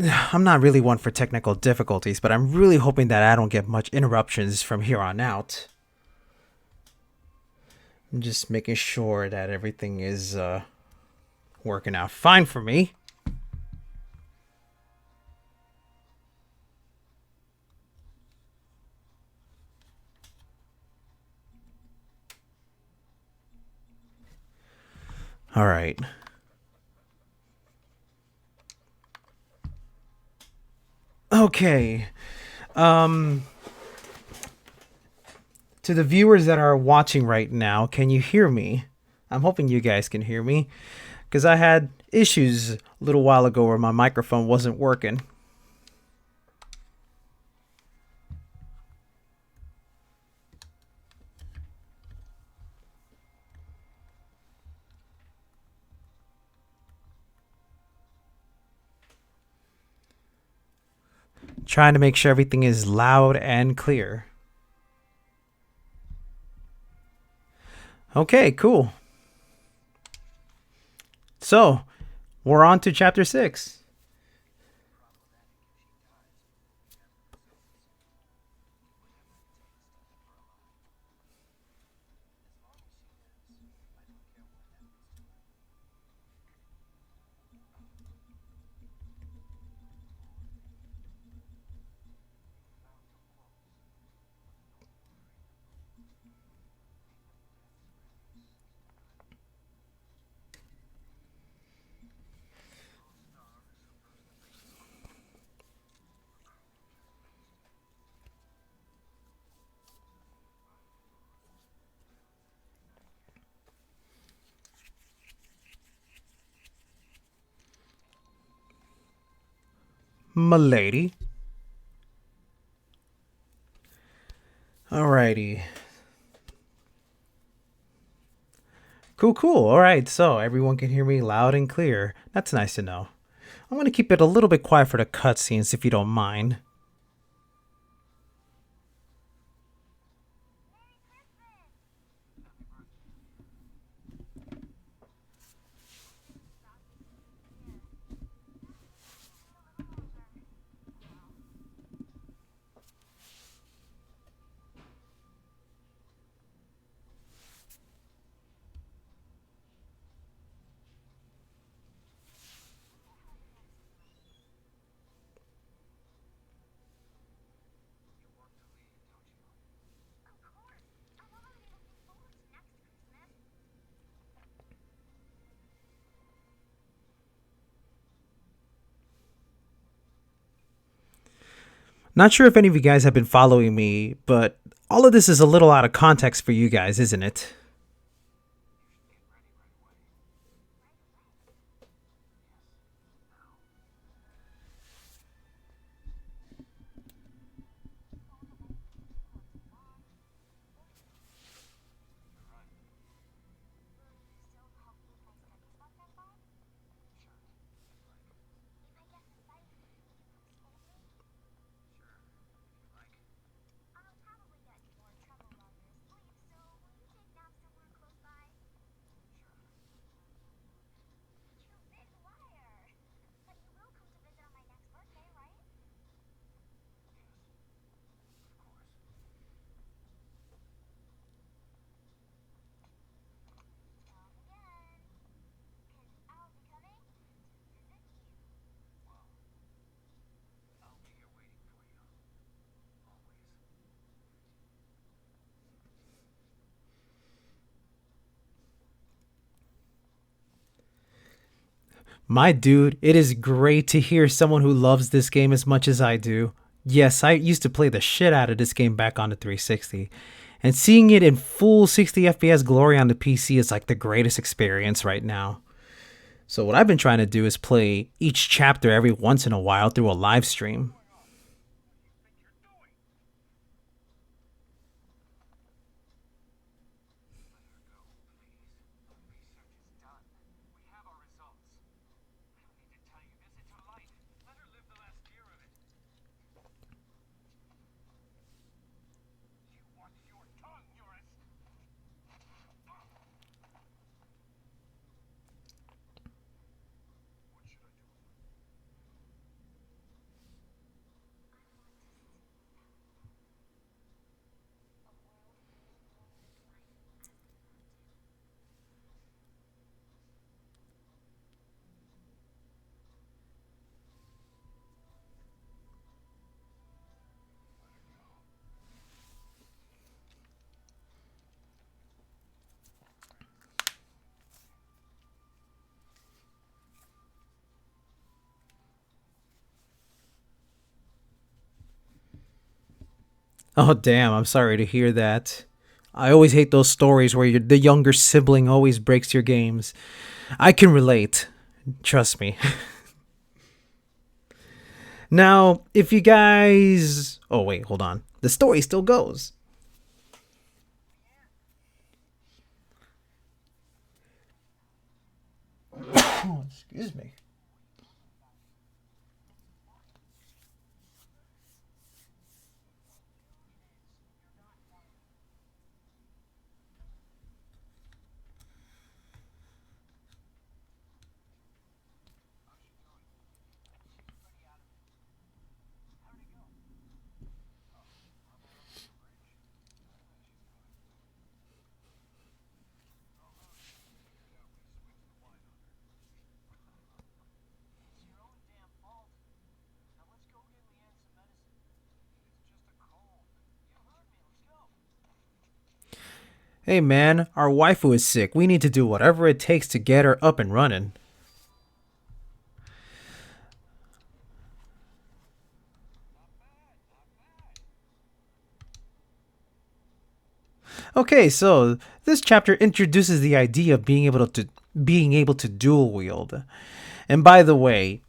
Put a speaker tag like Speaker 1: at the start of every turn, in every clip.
Speaker 1: I'm not really one for technical difficulties, but I'm really hoping that I don't get much interruptions from here on out. I'm just making sure that everything is working out fine for me. All right. Okay. Um to the viewers that are watching right now, can you hear me? I'm hoping you guys can hear me because I had issues a little while ago where my microphone wasn't working. Trying to make sure everything is loud and clear. Okay, cool. So, we're on to chapter 6. Milady. Alrighty. Cool, cool. Alright, so everyone can hear me loud and clear. That's nice to know. I'm going to keep it a little bit quiet for the cutscenes if you don't mind. Not sure if any of you guys have been following me, but all of this is a little out of context for you guys, isn't it? My dude, it is great to hear someone who loves this game as much as I do. Yes, I used to play the shit out of this game back on the 360. And seeing it in full 60 FPS glory on the PC is like the greatest experience right now. So, what I've been trying to do is play each chapter every once in a while through a live stream. Oh, damn, I'm sorry to hear that. I always hate those stories where the younger sibling always breaks your games. I can relate. Trust me. Now, if you guys. Oh, wait, hold on. The story still goes. Oh, excuse me. Hey man, our waifu is sick. We need to do whatever it takes to get her up and running. Okay, so this chapter introduces the idea of being able to dual wield. And by the way,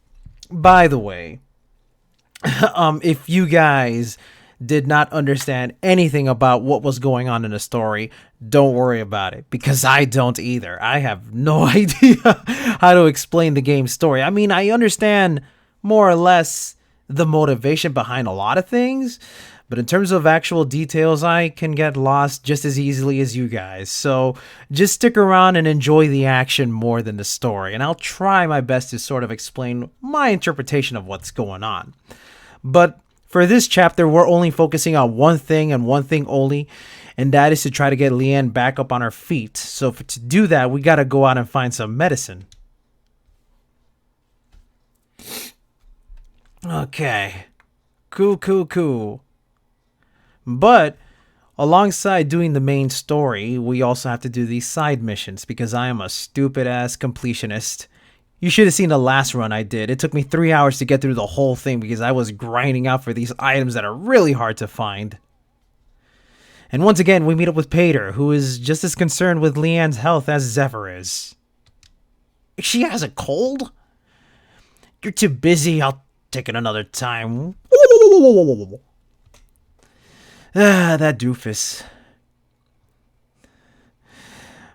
Speaker 1: if you guys did not understand anything about what was going on in the story, don't worry about it because I don't either. I have no idea how to explain the game's story. I mean, I understand more or less the motivation behind a lot of things, but in terms of actual details, I can get lost just as easily as you guys. So just stick around and enjoy the action more than the story, and I'll try my best to sort of explain my interpretation of what's going on. But for this chapter, we're only focusing on one thing and one thing only, and that is to try to get Leanne back up on her feet. So to do that, we gotta go out and find some medicine. Okay. Cool, cool, cool. But alongside doing the main story, we also have to do these side missions because I am a stupid ass completionist. You should have seen the last run I did. It took me 3 hours to get through the whole thing because I was grinding out for these items that are really hard to find. And once again, we meet up with Pater, who is just as concerned with Leanne's health as Zephyr is. She has a cold? You're too busy. I'll take it another time. Ah, that doofus.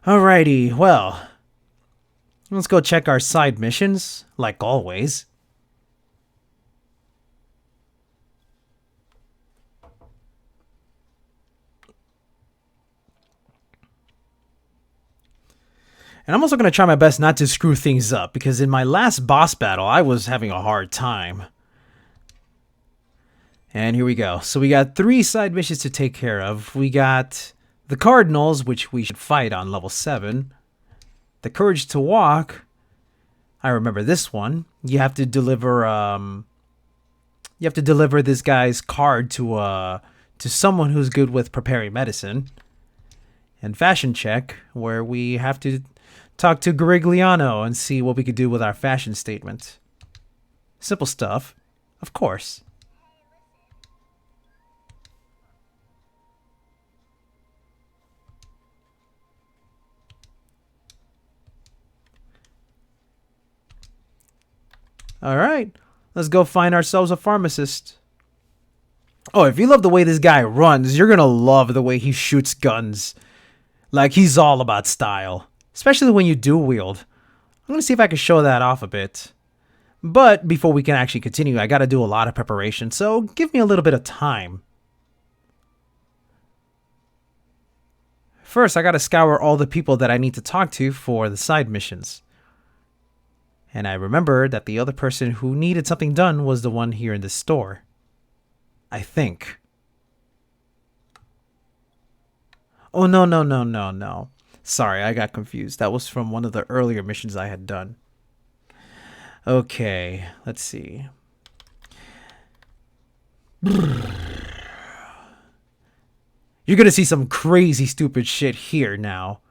Speaker 1: Alrighty, well, let's go check our side missions, like always. And I'm also going to try my best not to screw things up, because in my last boss battle, I was having a hard time. And here we go. So we got 3 side missions to take care of. We got the Cardinals, which we should fight on level 7. The Courage to Walk. I remember this one. You have to deliver this guy's card to someone who's good with preparing medicine. And Fashion Check, where we have to talk to Garigliano and see what we could do with our fashion statement. Simple stuff, of course. All right, let's go find ourselves a pharmacist. Oh, if you love the way this guy runs, you're gonna love the way he shoots guns. Like, he's all about style, especially when you dual wield. I'm gonna see if I can show that off a bit. But before we can actually continue, I gotta do a lot of preparation, so give me a little bit of time. First, I gotta scour all the people that I need to talk to for the side missions. And I remember that the other person who needed something done was the one here in the store. I think. Oh, no, no, no, no, no. Sorry, I got confused. That was from one of the earlier missions I had done. Okay, let's see. You're gonna see some crazy stupid shit here now.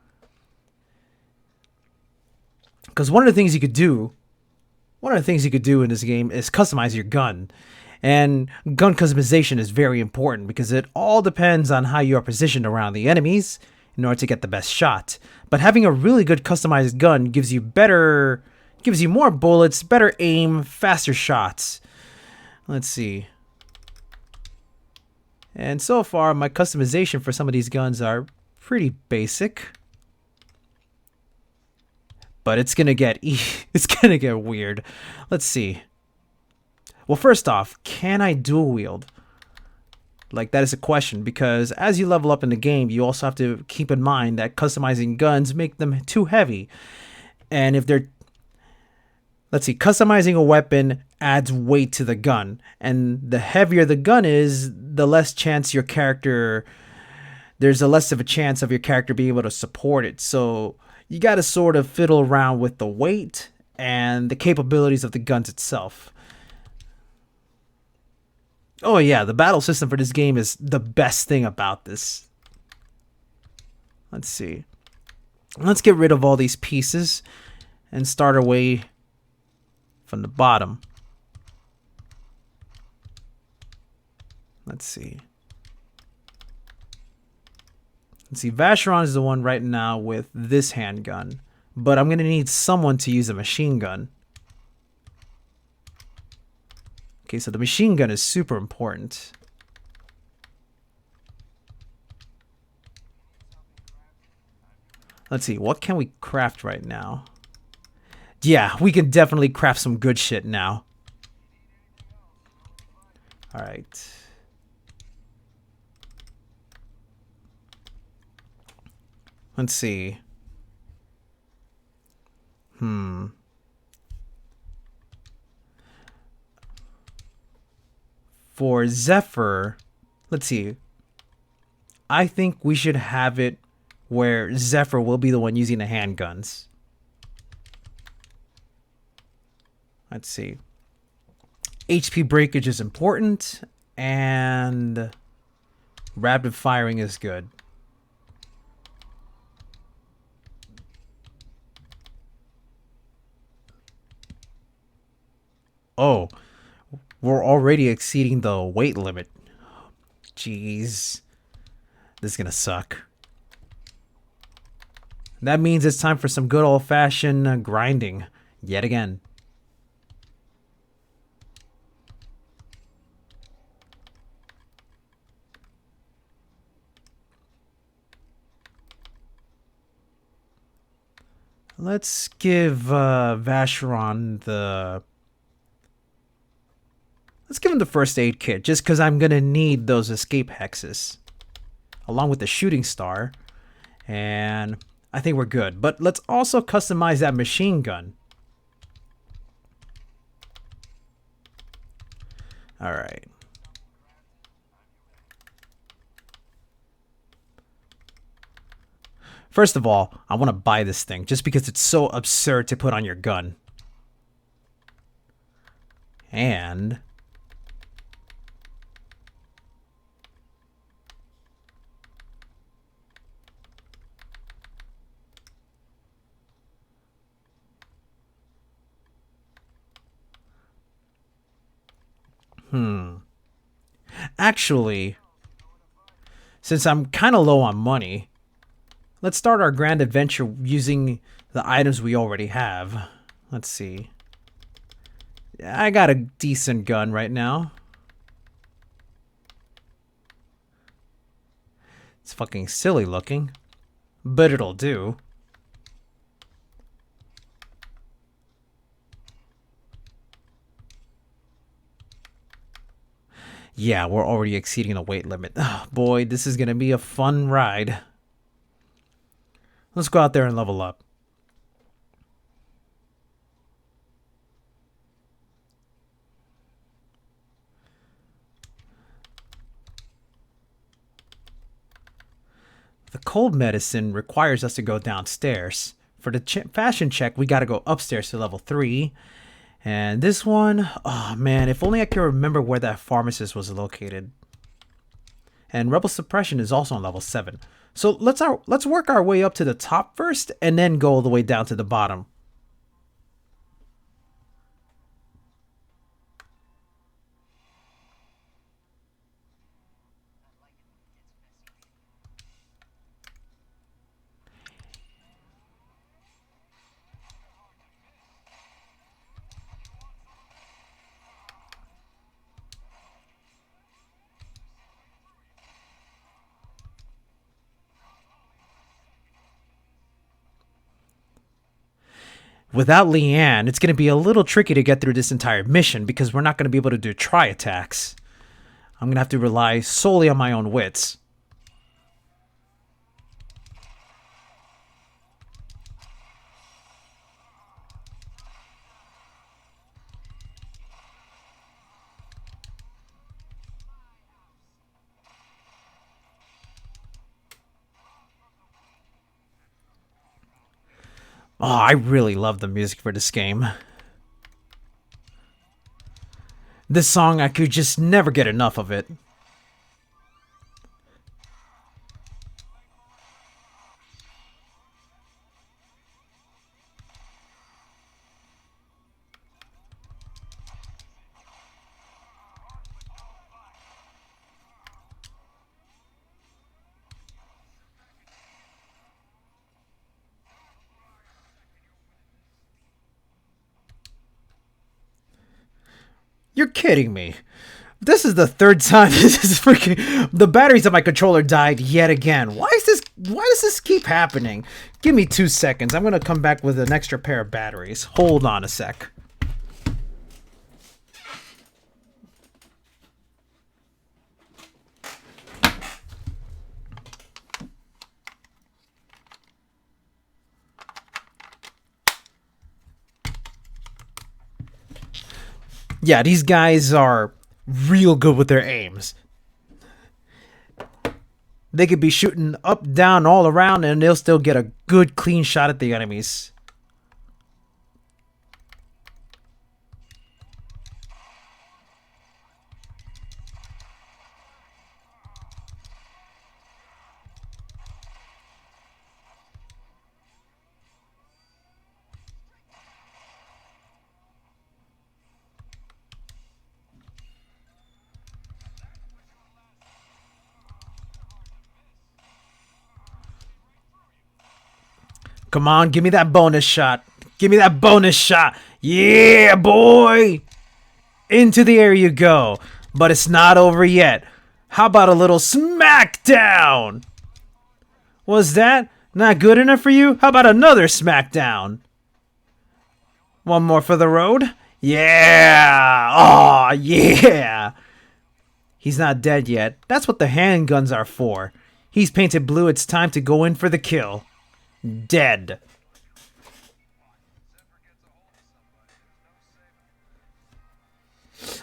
Speaker 1: Because one of the things you could do in this game is customize your gun. And gun customization is very important because it all depends on how you are positioned around the enemies in order to get the best shot. But having a really good customized gun gives you more bullets, better aim, faster shots. Let's see. And so far, my customization for some of these guns are pretty basic. But it's gonna get weird. Let's see. Well, first off, can I dual wield? Like, that is a question, because as you level up in the game, you also have to keep in mind that customizing guns make them too heavy. And if they're, let's see, customizing a weapon adds weight to the gun. And the heavier the gun is, the less chance your character, there's a less of a chance of your character being able to support it. So you got to sort of fiddle around with the weight and the capabilities of the guns itself. Oh yeah, the battle system for this game is the best thing about this. Let's see. Let's get rid of all these pieces and start our way from the bottom. Let's see. Vacheron is the one right now with this handgun, but I'm going to need someone to use a machine gun. Okay, so the machine gun is super important. Let's see, what can we craft right now? Yeah, we can definitely craft some good shit now. All right. Let's see. For Zephyr, let's see. I think we should have it where Zephyr will be the one using the handguns. Let's see. HP breakage is important, and rapid firing is good. Oh, we're already exceeding the weight limit. Jeez. This is gonna suck. That means it's time for some good old-fashioned grinding yet again. Let's give Vacheron the... Let's give him the first aid kit, just because I'm going to need those escape hexes. Along with the shooting star. And I think we're good. But let's also customize that machine gun. Alright. First of all, I want to buy this thing, just because it's so absurd to put on your gun. And... Actually, since I'm kind of low on money, let's start our grand adventure using the items we already have. Let's see. I got a decent gun right now. It's fucking silly looking, but it'll do. Yeah, we're already exceeding the weight limit. Oh, boy, this is going to be a fun ride. Let's go out there and level up. The cold medicine requires us to go downstairs. For the fashion check, we got to go upstairs to level 3. And this one, oh man, if only I could remember where that pharmacist was located. And Rebel Suppression is also on level 7. So let's work our way up to the top first, and then go all the way down to the bottom. Without Leanne, it's going to be a little tricky to get through this entire mission because we're not going to be able to do try attacks. I'm going to have to rely solely on my own wits. Oh, I really love the music for this game. This song, I could just never get enough of it. You're kidding me. This is the third time this is freaking... The batteries of my controller died yet again. Why does this keep happening? Give me 2 seconds. I'm going to come back with an extra pair of batteries. Hold on a sec. Yeah, these guys are real good with their aims. They could be shooting up, down, all around, and they'll still get a good, clean shot at the enemies. Come on, give me that bonus shot. Give me that bonus shot. Yeah, boy. Into the air you go. But it's not over yet. How about a little smackdown? Was that not good enough for you? How about another smackdown? One more for the road? Yeah. Oh, yeah. He's not dead yet. That's what the handguns are for. He's painted blue. It's time to go in for the kill. Dead.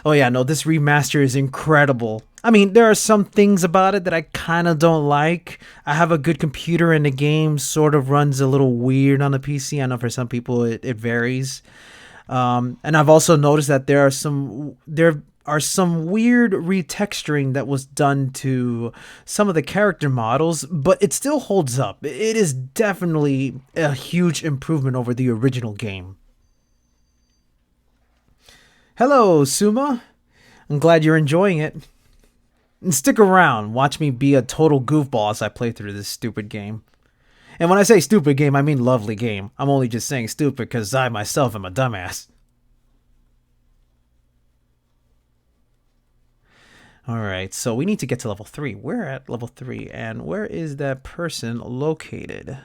Speaker 1: Oh yeah, no, this remaster is incredible. I mean, there are some things about it that I kind of don't like. I have a good computer and the game sort of runs a little weird on the PC. I know for some people it varies. And I've also noticed that there are some weird retexturing that was done to some of the character models, but it still holds up. It is definitely a huge improvement over the original game. Hello, Suma. I'm glad you're enjoying it. And stick around. Watch me be a total goofball as I play through this stupid game. And when I say stupid game, I mean lovely game. I'm only just saying stupid because I myself am a dumbass. Alright, so we need to get to level 3. We're at level 3, and where is that person located?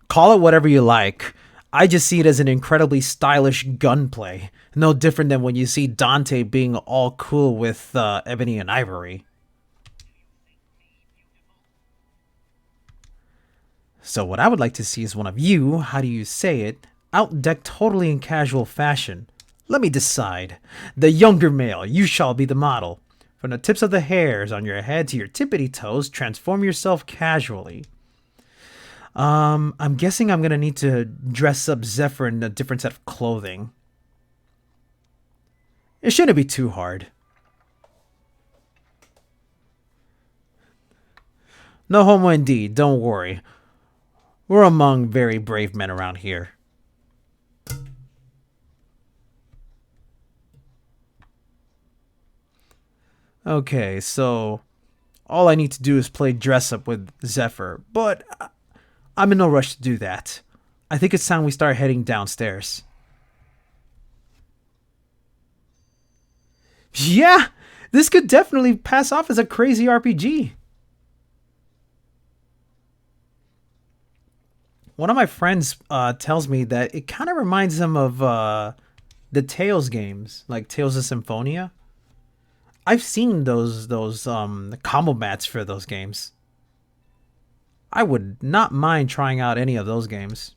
Speaker 1: Call it whatever you like. I just see it as an incredibly stylish gunplay. No different than when you see Dante being all cool with Ebony and Ivory. So what I would like to see is one of you, how do you say it, outdecked totally in casual fashion. Let me decide. The younger male, you shall be the model. From the tips of the hairs on your head to your tippity toes, transform yourself casually. I'm guessing I'm gonna need to dress up Zephyr in a different set of clothing. It shouldn't be too hard. No homo indeed, don't worry. We're among very brave men around here. Okay, so all I need to do is play dress up with Zephyr, but I'm in no rush to do that. I think it's time we start heading downstairs. Yeah, this could definitely pass off as a crazy RPG. One of my friends tells me that it kind of reminds him of the Tales games, like Tales of Symphonia. I've seen those combo mats for those games. I would not mind trying out any of those games.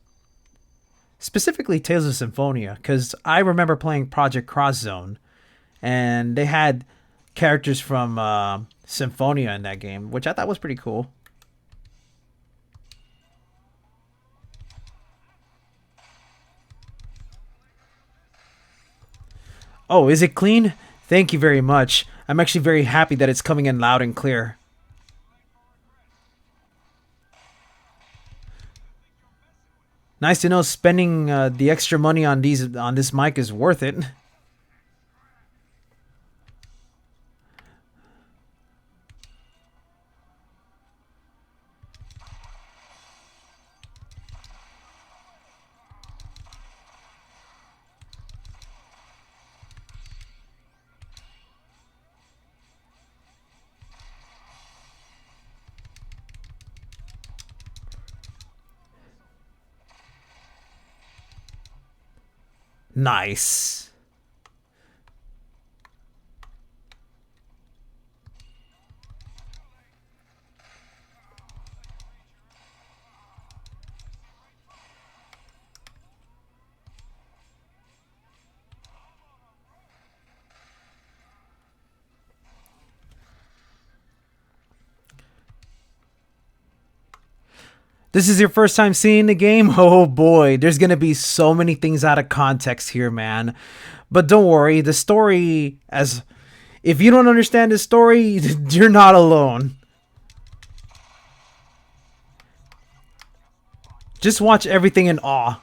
Speaker 1: Specifically Tales of Symphonia, because I remember playing Project Cross Zone, and they had characters from Symphonia in that game, which I thought was pretty cool. Oh, is it clean? Thank you very much. I'm actually very happy that it's coming in loud and clear. Nice to know spending the extra money on this mic is worth it. Nice. This is your first time seeing the game? Oh boy, there's gonna be so many things out of context here, man. But don't worry, the story, as if you don't understand the story, you're not alone. Just watch everything in awe.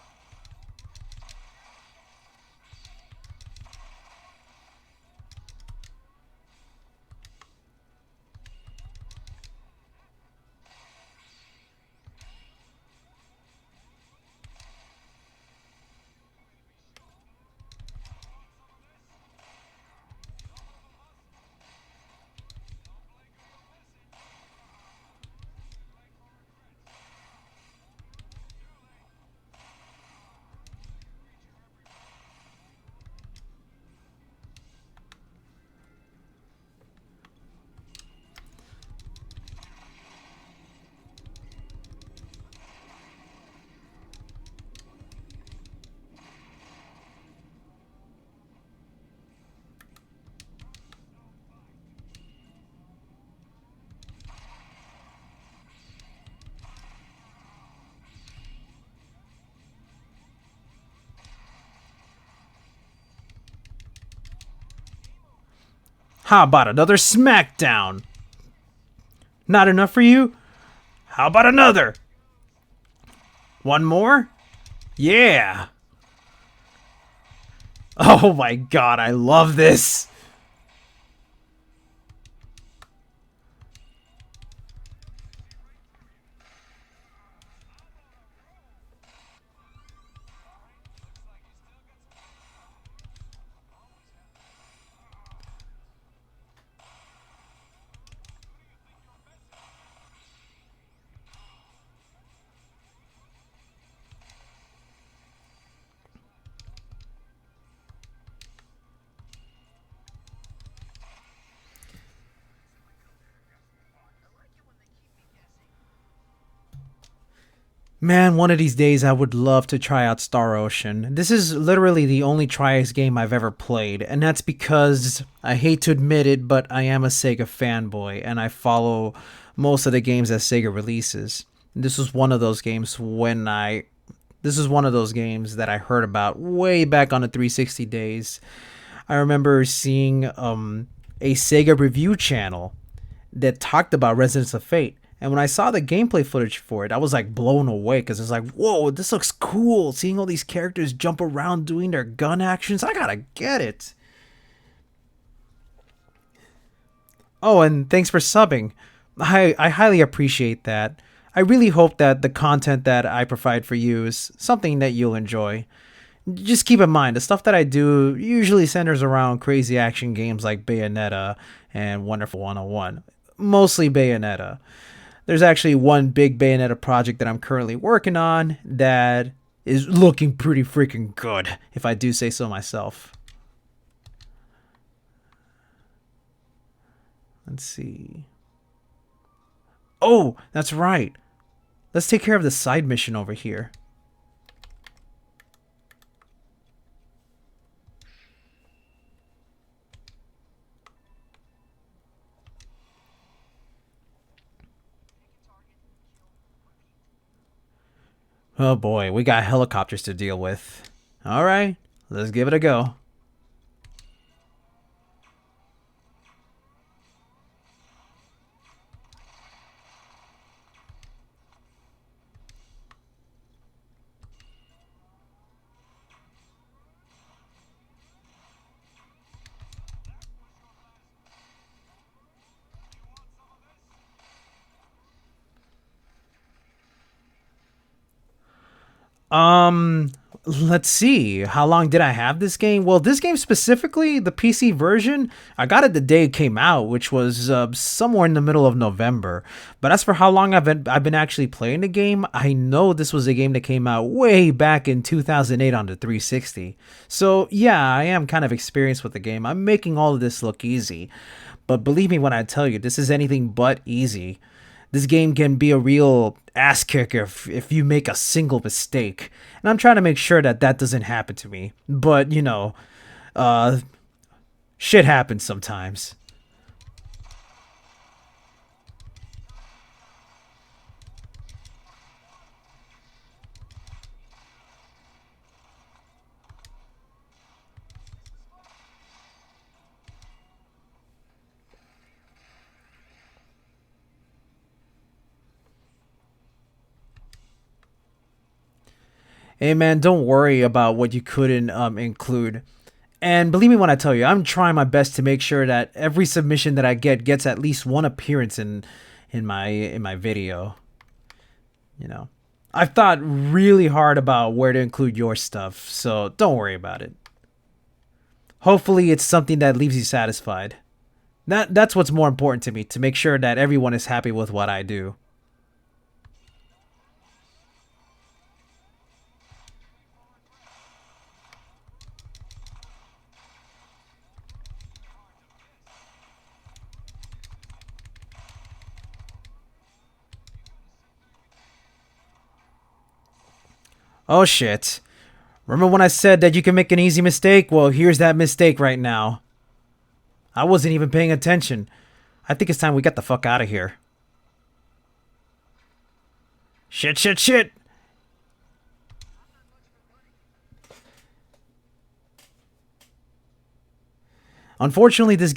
Speaker 1: How about another smackdown? Not enough for you? How about another? One more? Yeah. Oh my god, I love this. Man, one of these days I would love to try out Star Ocean. This is literally the only Tri-X game I've ever played, and that's because I hate to admit it, but I am a Sega fanboy and I follow most of the games that Sega releases. This was one of those games when I this is one of those games that I heard about way back on the 360 days. I remember seeing a Sega review channel that talked about Residents of Fate. And when I saw the gameplay footage for it, I was like blown away because it's like, whoa, this looks cool. Seeing all these characters jump around doing their gun actions, I gotta get it. Oh, and thanks for subbing. I highly appreciate that. I really hope that the content that I provide for you is something that you'll enjoy. Just keep in mind, the stuff that I do usually centers around crazy action games like Bayonetta and Wonderful 101. Mostly Bayonetta. There's actually one big Bayonetta project that I'm currently working on that is looking pretty freaking good, if I do say so myself. Let's see. Oh, that's right. Let's take care of the side mission over here. Oh boy, we got helicopters to deal with. Alright, let's give it a go. Um, let's see. How long did I have this game? Well, this game specifically, the PC version, I got it the day it came out, which was somewhere in the middle of November. But as for how long I've been actually playing the game, I know this was a game that came out way back in 2008 on the 360. So yeah, I am kind of experienced with the game. I'm making all of this look easy. But believe me when I tell you, this is anything but easy. This game can be a real ass kicker if you make a single mistake. And I'm trying to make sure that that doesn't happen to me. But, you know, uh, shit happens sometimes. Hey man, don't worry about what you couldn't include. And believe me when I tell you, I'm trying my best to make sure that every submission that I get gets at least one appearance in my video. You know, I've thought really hard about where to include your stuff, so don't worry about it. Hopefully, it's something that leaves you satisfied. That's what's more important to me, to make sure that everyone is happy with what I do. Oh shit. Remember when I said that you can make an easy mistake? Well, here's that mistake right now. I wasn't even paying attention. I think it's time we get the fuck out of here. Shit, shit, shit! Unfortunately, this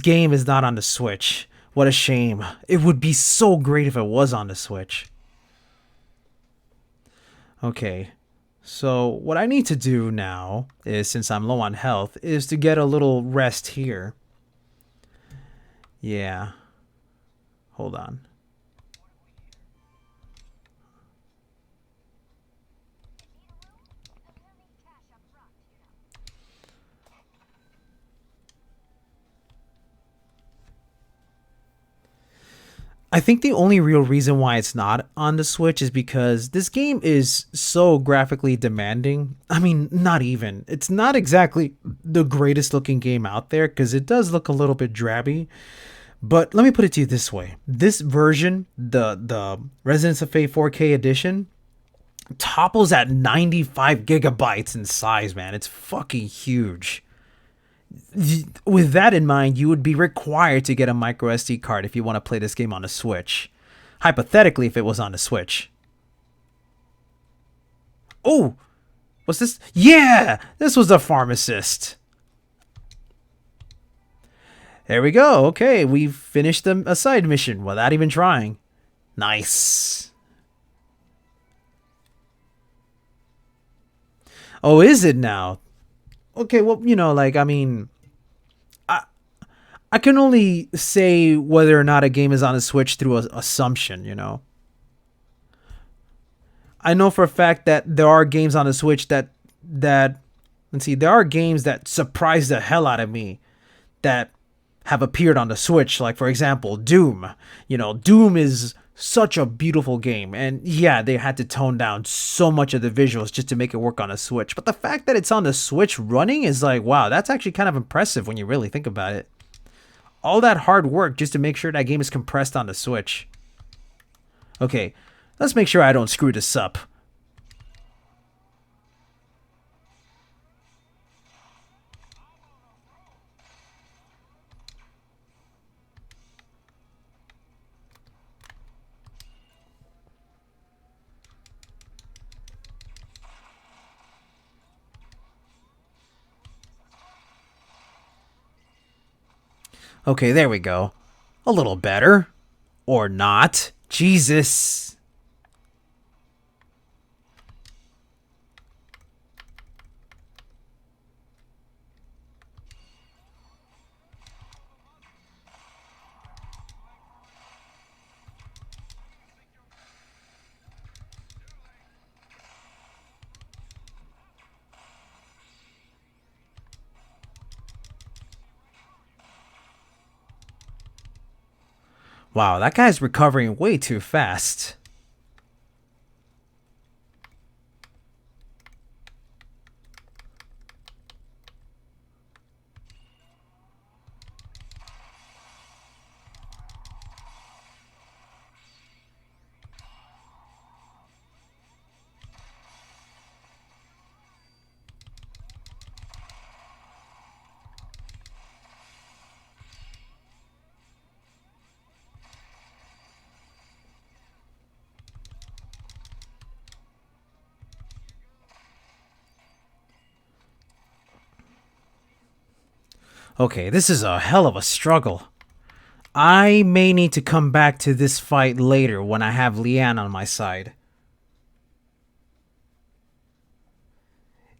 Speaker 1: game is not on the Switch. What a shame. It would be so great if it was on the Switch. Okay. So, what I need to do now is, since I'm low on health, is to get a little rest here. Yeah. Hold on. I think the only real reason why it's not on the Switch is because this game is so graphically demanding. I mean, not even. It's not exactly the greatest looking game out there because it does look a little bit drabby. But let me put it to you this way. This version, the Residence of Fate 4K edition, topples at 95 gigabytes in size, man. It's fucking huge. With that in mind, you would be required to get a micro SD card if you want to play this game on the Switch. Hypothetically, if it was on the Switch. Oh, what's this? Yeah, this was the pharmacist. There we go. Okay, we finished a side mission without even trying. Nice. Oh, is it now? Okay, well, like, I mean, I can only say whether or not a game is on a Switch through assumption. I know for a fact that there are games on the Switch that that, let's see, there are games that surprise the hell out of me that have appeared on the Switch. Like, for example, Doom. You know, Doom is such a beautiful game. And yeah, they had to tone down so much of the visuals just to make it work on a Switch. But the fact that it's on the Switch running is like, wow, that's actually kind of impressive when you really think about it. All that hard work just to make sure that game is compressed on the Switch. Okay, let's make sure I don't screw this up. Okay, there we go. A little better. Or not. Jesus. Wow, that guy's recovering way too fast. Okay, this is a hell of a struggle. I may need to come back to this fight later when I have Leanne on my side.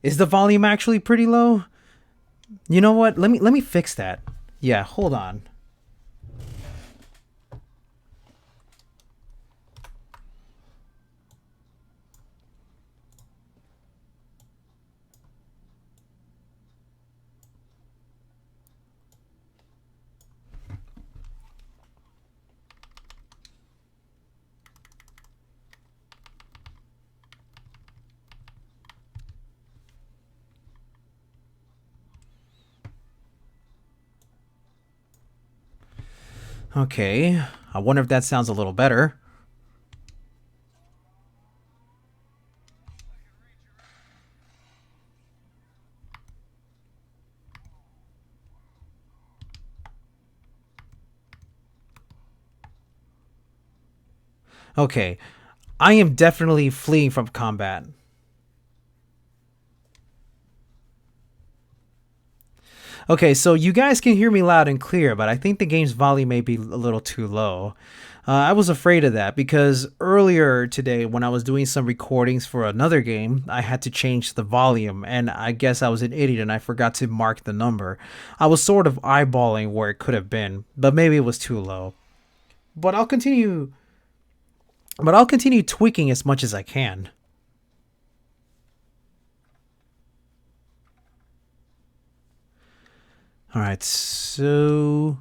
Speaker 1: Is the volume actually pretty low? You know what? Let me fix that. Yeah, hold on. Okay. I wonder if that sounds a little better. Okay. I am definitely fleeing from combat. Okay, so you guys can hear me loud and clear, but I think the game's volume may be a little too low. I was afraid of that because earlier today, when I was doing some recordings for another game, I had to change the volume, and I guess I was an idiot and I forgot to mark the number. I was sort of eyeballing where it could have been, but maybe it was too low. But I'll continue. But I'll continue tweaking as much as I can. All right, so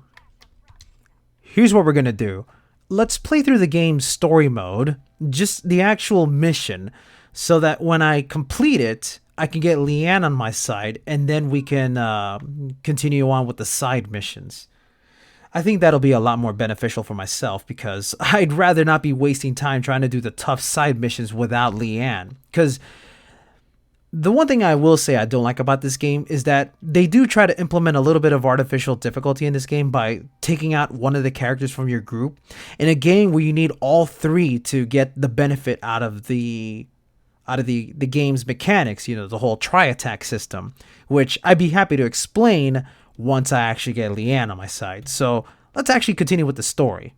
Speaker 1: here's what we're gonna do. Let's play through the game's story mode, just the actual mission, so that when I complete it, I can get Leanne on my side, and then we can continue on with the side missions. I think that'll be a lot more beneficial for myself because I'd rather not be wasting time trying to do the tough side missions without Leanne. Because the one thing I will say I don't like about this game is that they do try to implement a little bit of artificial difficulty in this game by taking out one of the characters from your group in a game where you need all three to get the benefit out of the game's mechanics, you know, the whole try attack system, which I'd be happy to explain once I actually get Leanne on my side. So let's actually continue with the story.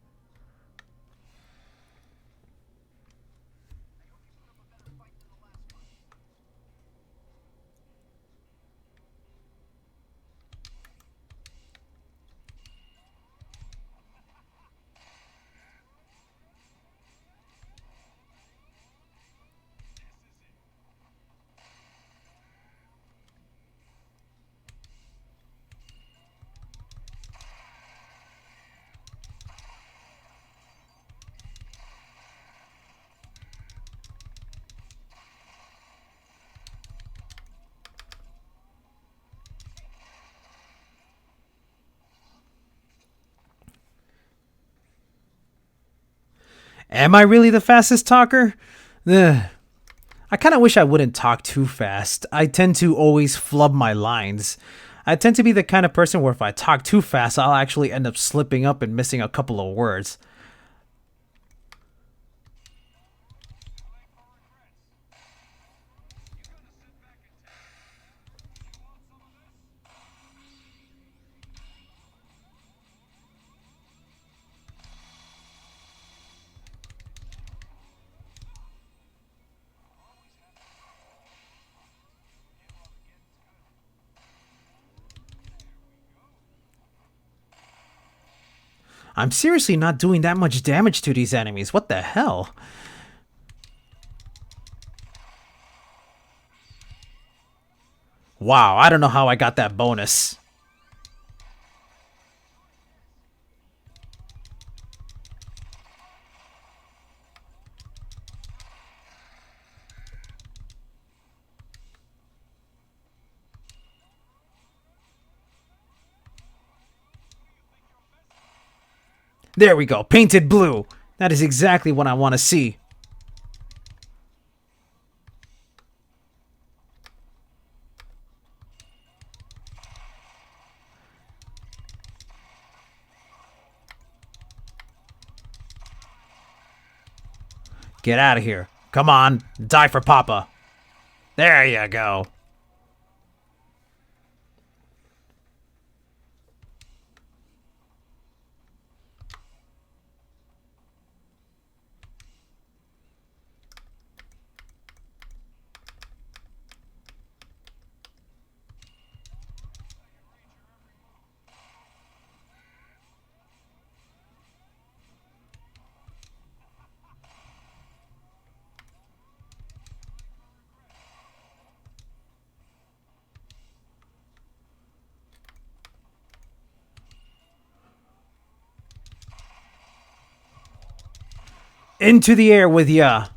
Speaker 1: Am I really the fastest talker? Ugh. I kind of wish I wouldn't talk too fast. I tend to always flub my lines. I tend to be the kind of person where if I talk too fast, I'll actually end up slipping up and missing a couple of words. I'm seriously not doing that much damage to these enemies. What the hell? Wow, I don't know how I got that bonus. There we go, painted blue. That is exactly what I want to see. Get out of here. Come on, die for Papa. There you go. Into the air with ya.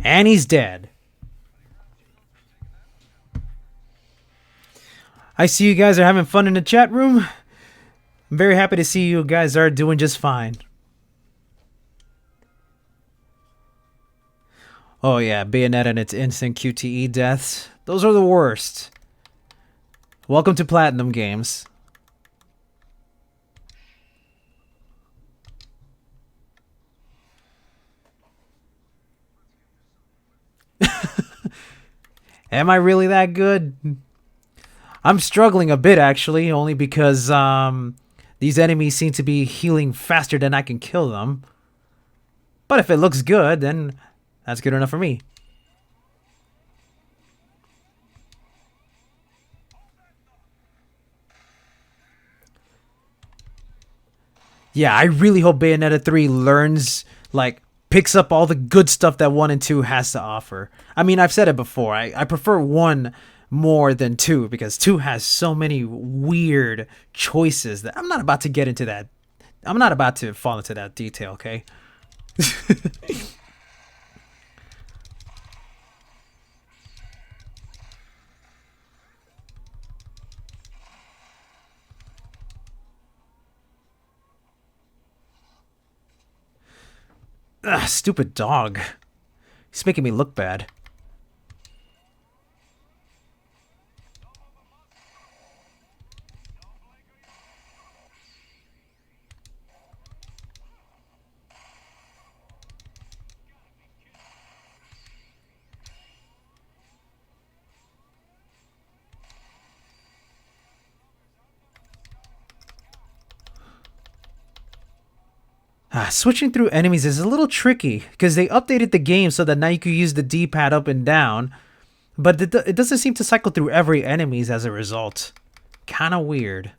Speaker 1: And he's dead. I see you guys are having fun in the chat room. I'm very happy to see you guys are doing just fine. Oh yeah, Bayonetta and its instant QTE deaths. Those are the worst. Welcome to Platinum Games. Am I really that good? I'm struggling a bit, actually, only because these enemies seem to be healing faster than I can kill them. But if it looks good, then that's good enough for me. Yeah, I really hope Bayonetta 3 learns, like, picks up all the good stuff that 1 and 2 has to offer. I mean, I've said it before. I prefer 1 more than 2 because 2 has so many weird choices that I'm not about to get into that. I'm not about to fall into that detail, okay? Ugh, stupid dog. He's making me look bad. Switching through enemies is a little tricky because they updated the game so that now you can use the D-pad up and down, but it doesn't seem to cycle through every enemies as a result. Kind of weird.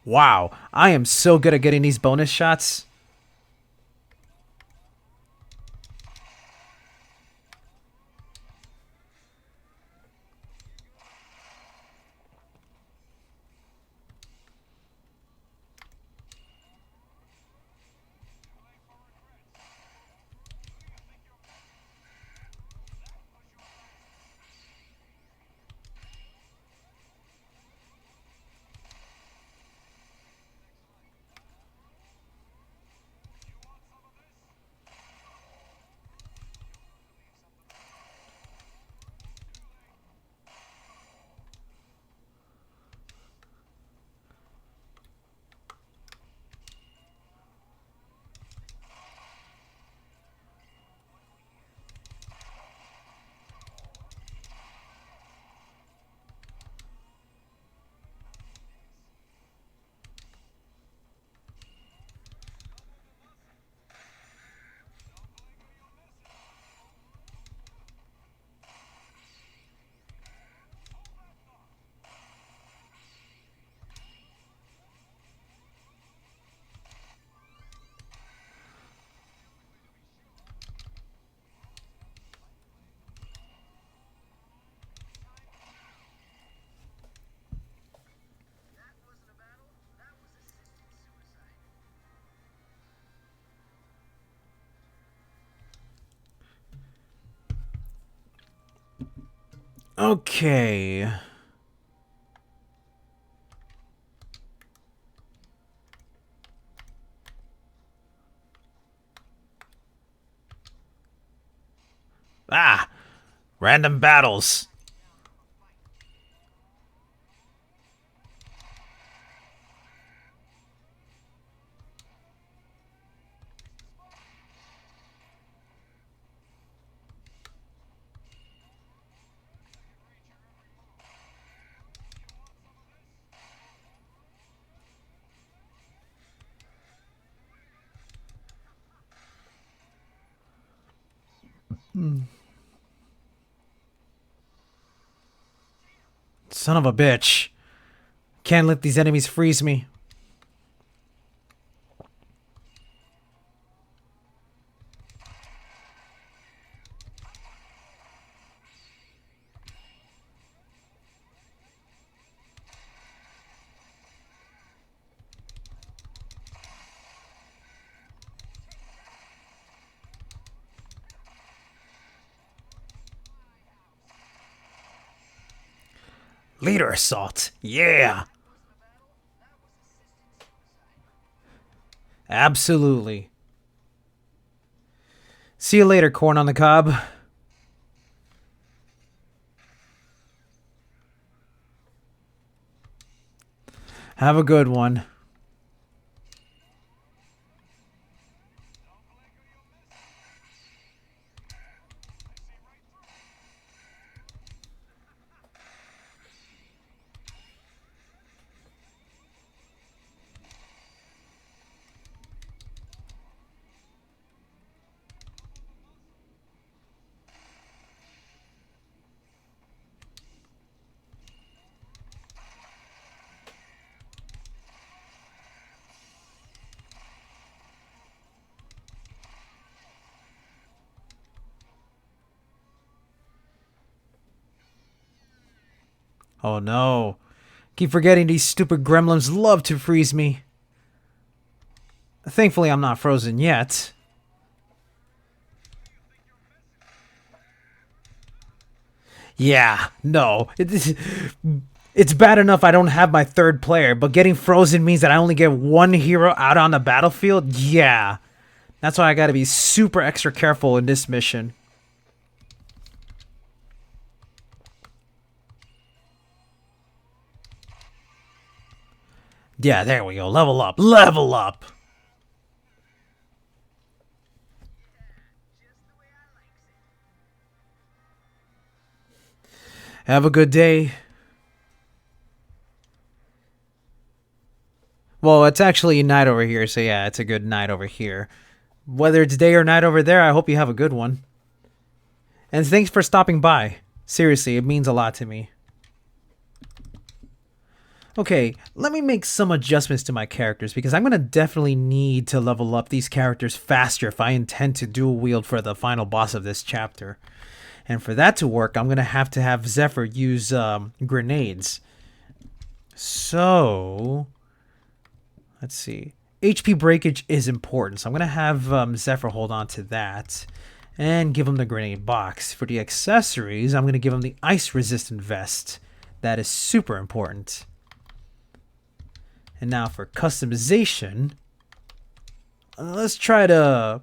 Speaker 1: Wow, I am so good at getting these bonus shots. Okay. Ah, random battles. Son of a bitch. Can't let these enemies freeze me. Leader assault. Yeah. Absolutely. See you later, corn on the cob. Have a good one. Oh no. Keep forgetting these stupid gremlins love to freeze me. Thankfully, I'm not frozen yet. Yeah, no. It's bad enough I don't have my third player, but getting frozen means that I only get one hero out on the battlefield? Yeah. That's why I gotta be super extra careful in this mission. Yeah, there we go. Level up. Level up! Have a good day. Well, it's actually night over here, so yeah, it's a good night over here. Whether it's day or night over there, I hope you have a good one. And thanks for stopping by. Seriously, it means a lot to me. Okay, let me make some adjustments to my characters because I'm going to definitely need to level up these characters faster if I intend to dual wield for the final boss of this chapter. And for that to work, I'm going to have Zephyr use grenades. So, let's see. HP breakage is important, so I'm going to have Zephyr hold on to that and give him the grenade box. For the accessories, I'm going to give him the ice resistant vest. That is super important. And now for customization, let's try to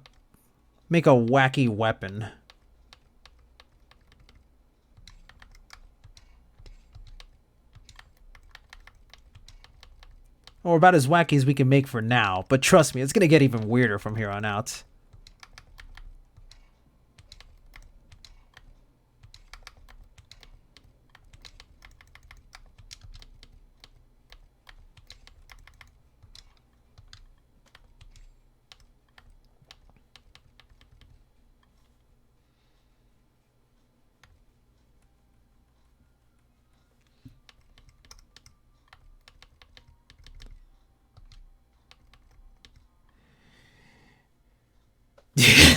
Speaker 1: make a wacky weapon. Or about as wacky as we can make for now, but trust me, it's going to get even weirder from here on out.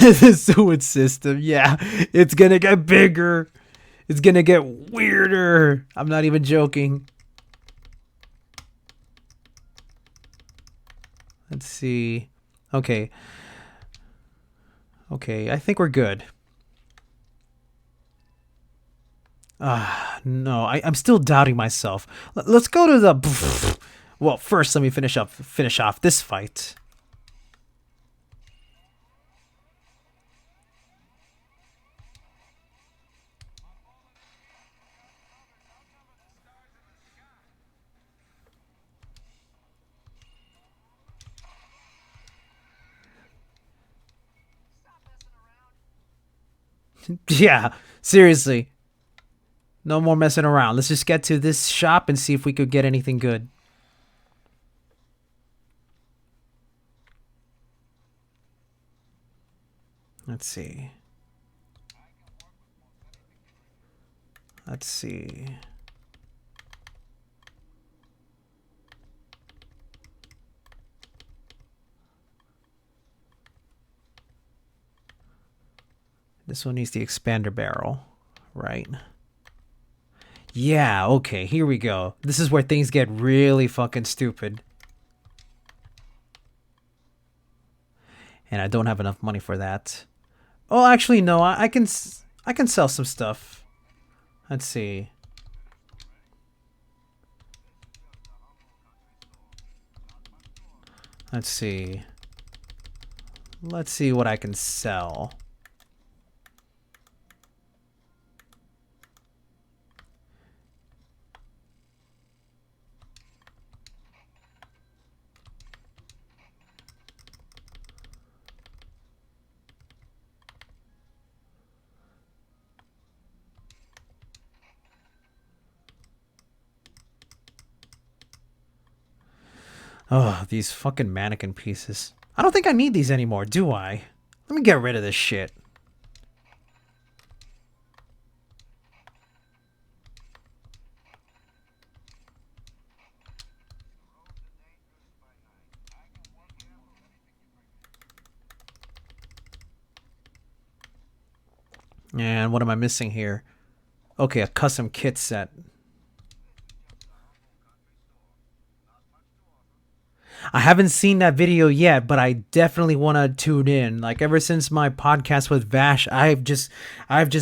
Speaker 1: The sewage system, yeah, it's gonna get bigger. It's gonna get weirder. I'm not even joking. Let's see. Okay. Okay, I think we're good. No, I'm still doubting myself. Let's go to the. Well, first let me finish off this fight. Yeah, seriously. No more messing around. Let's just get to this shop and see if we could get anything good. Let's see. Let's see. This one needs the expander barrel, right? Yeah, okay, here we go. This is where things get really fucking stupid. And I don't have enough money for that. Oh, actually, no, I can sell some stuff. Let's see. Let's see. Let's see what I can sell. Oh, these fucking mannequin pieces. I don't think I need these anymore, do I? Let me get rid of this shit. And what am I missing here? Okay, a custom kit set. I haven't seen that video yet, but I definitely want to tune in. Like ever since my podcast with Vash, I've just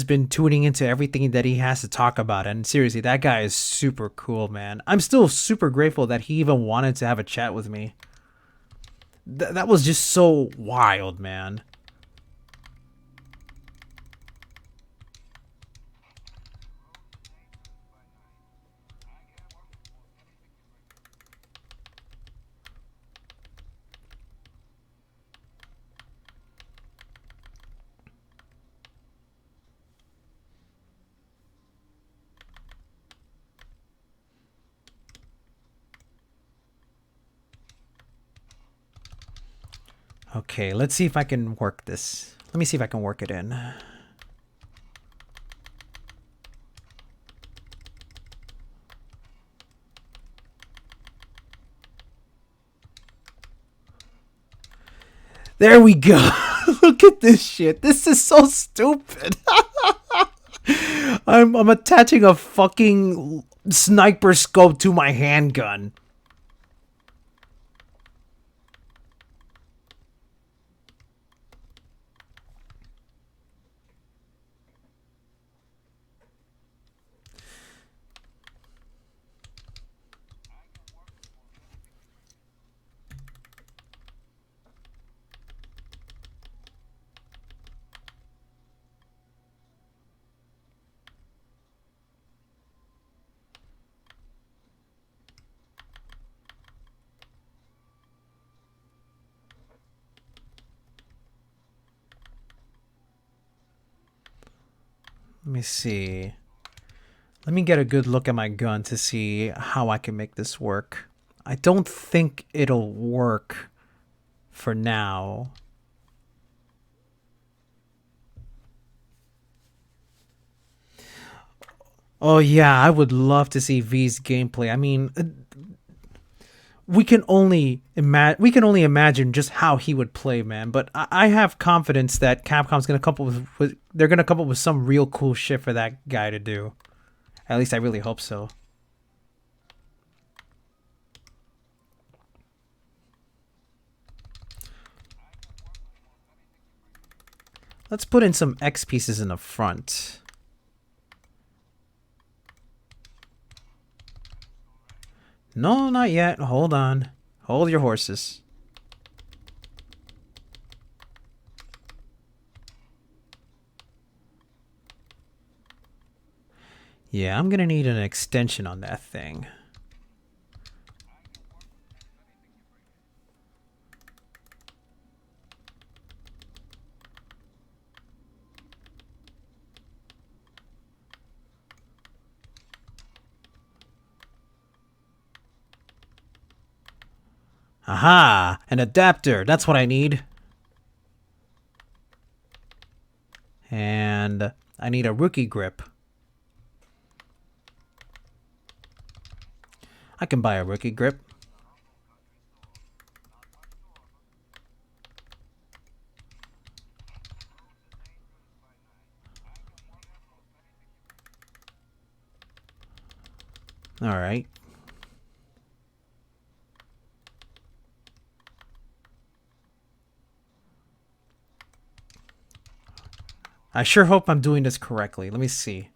Speaker 1: been tuning into everything that he has to talk about. And seriously, that guy is super cool, man. I'm still super grateful that he even wanted to have a chat with me. That was just so wild, man. Okay, let's see if I can work this. Let me see if I can work it in. There we go. Look at this shit. This is so stupid. I'm attaching a fucking sniper scope to my handgun. Let me see. Let me get a good look at my gun to see how I can make this work. I don't think it'll work for now. Oh yeah, I would love to see V's gameplay. I mean, we can only imagine just how he would play, man. But I have confidence that Capcom's gonna come up with they're gonna come up with some real cool shit for that guy to do. At least I really hope so. Let's put in some X pieces in the front. No, not yet. Hold on. Hold your horses. Yeah, I'm gonna need an extension on that thing. Aha! An adapter. That's what I need. And I need a rookie grip. I can buy a rookie grip. Alright. I sure hope I'm doing this correctly. Let me see.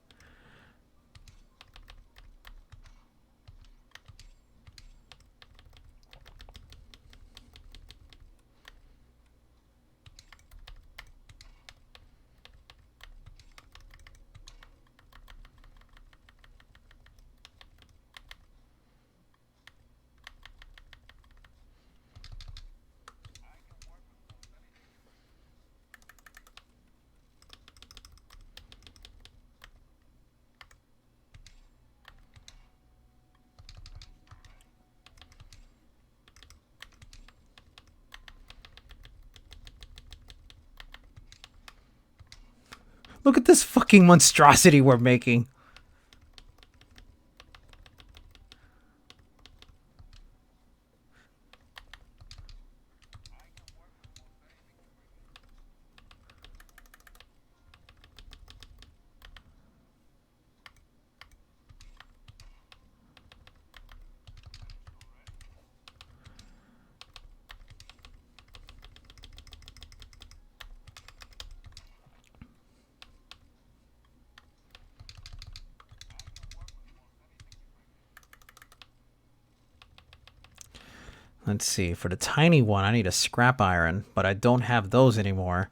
Speaker 1: Look at this fucking monstrosity we're making. Let's see. For the tiny one, I need a scrap iron, but I don't have those anymore.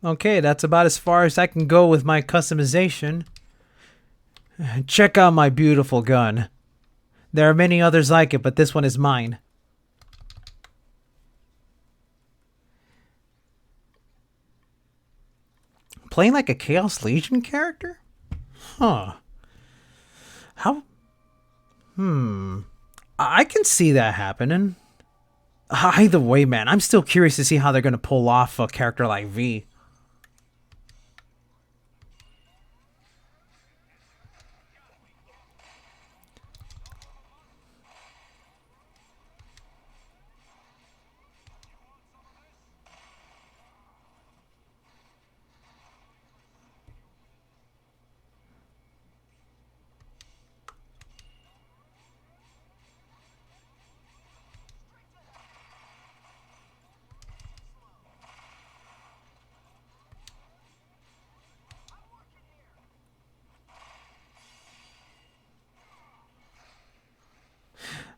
Speaker 1: Okay, that's about as far as I can go with my customization. Check out my beautiful gun. There are many others like it, but this one is mine. Playing like a Chaos Legion character? Huh. How? I can see that happening. Either way, man, I'm still curious to see how they're going to pull off a character like V.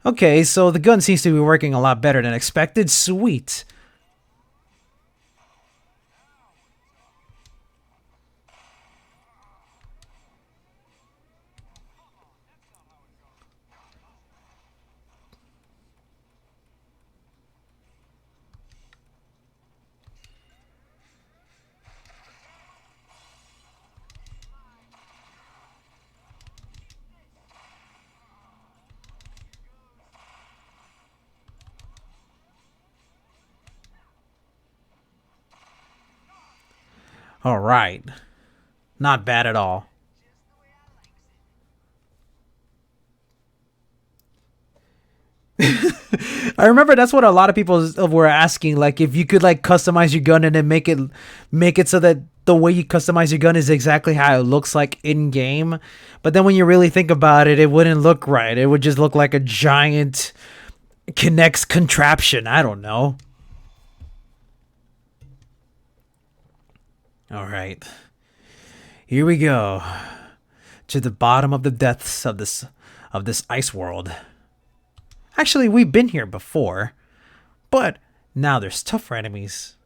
Speaker 1: Okay, so the gun seems to be working a lot better than expected. Sweet. All right. Not bad at all. I remember that's what a lot of people were asking, like if you could like customize your gun and then make it so that the way you customize your gun is exactly how it looks like in game. But then when you really think about it, it wouldn't look right. It would just look like a giant Kinect's contraption. I don't know. All right. Here we go to the bottom of the depths of this ice world. Actually, we've been here before, but now there's tougher enemies.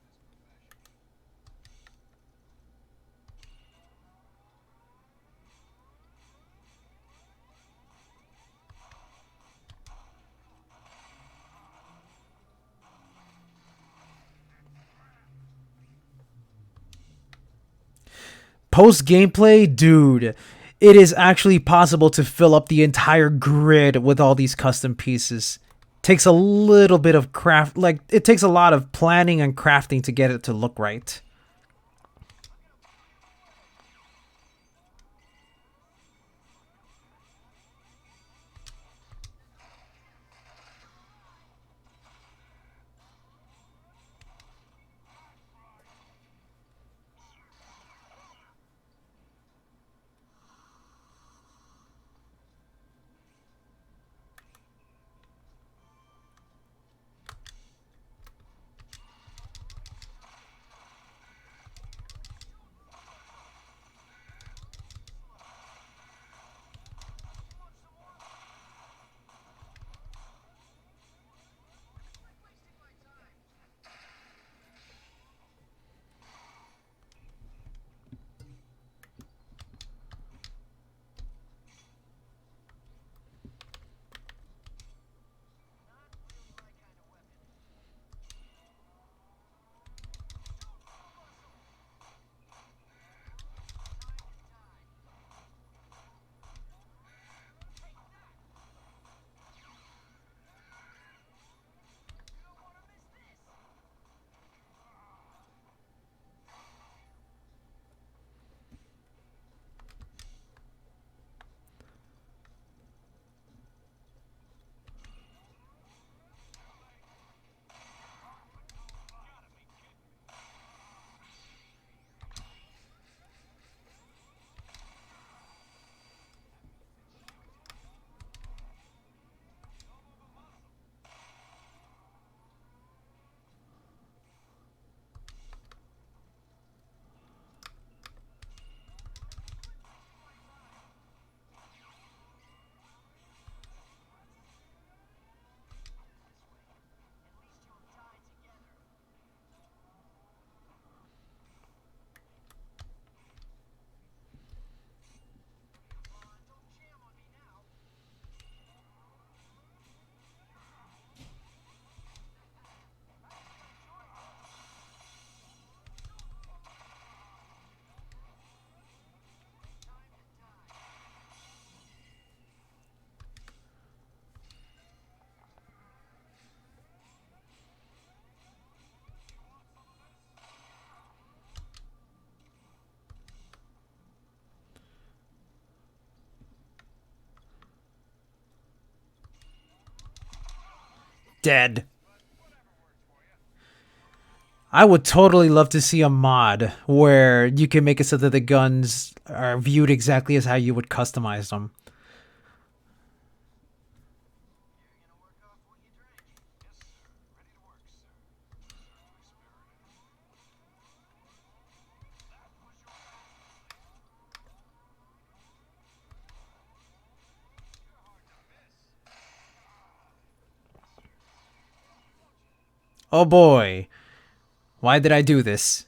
Speaker 1: Post gameplay, dude, it is actually possible to fill up the entire grid with all these custom pieces. Takes a little bit of craft, like it takes a lot of planning and crafting to get it to look right. Dead. I would totally love to see a mod where you can make it so that the guns are viewed exactly as how you would customize them. Oh boy, why did I do this?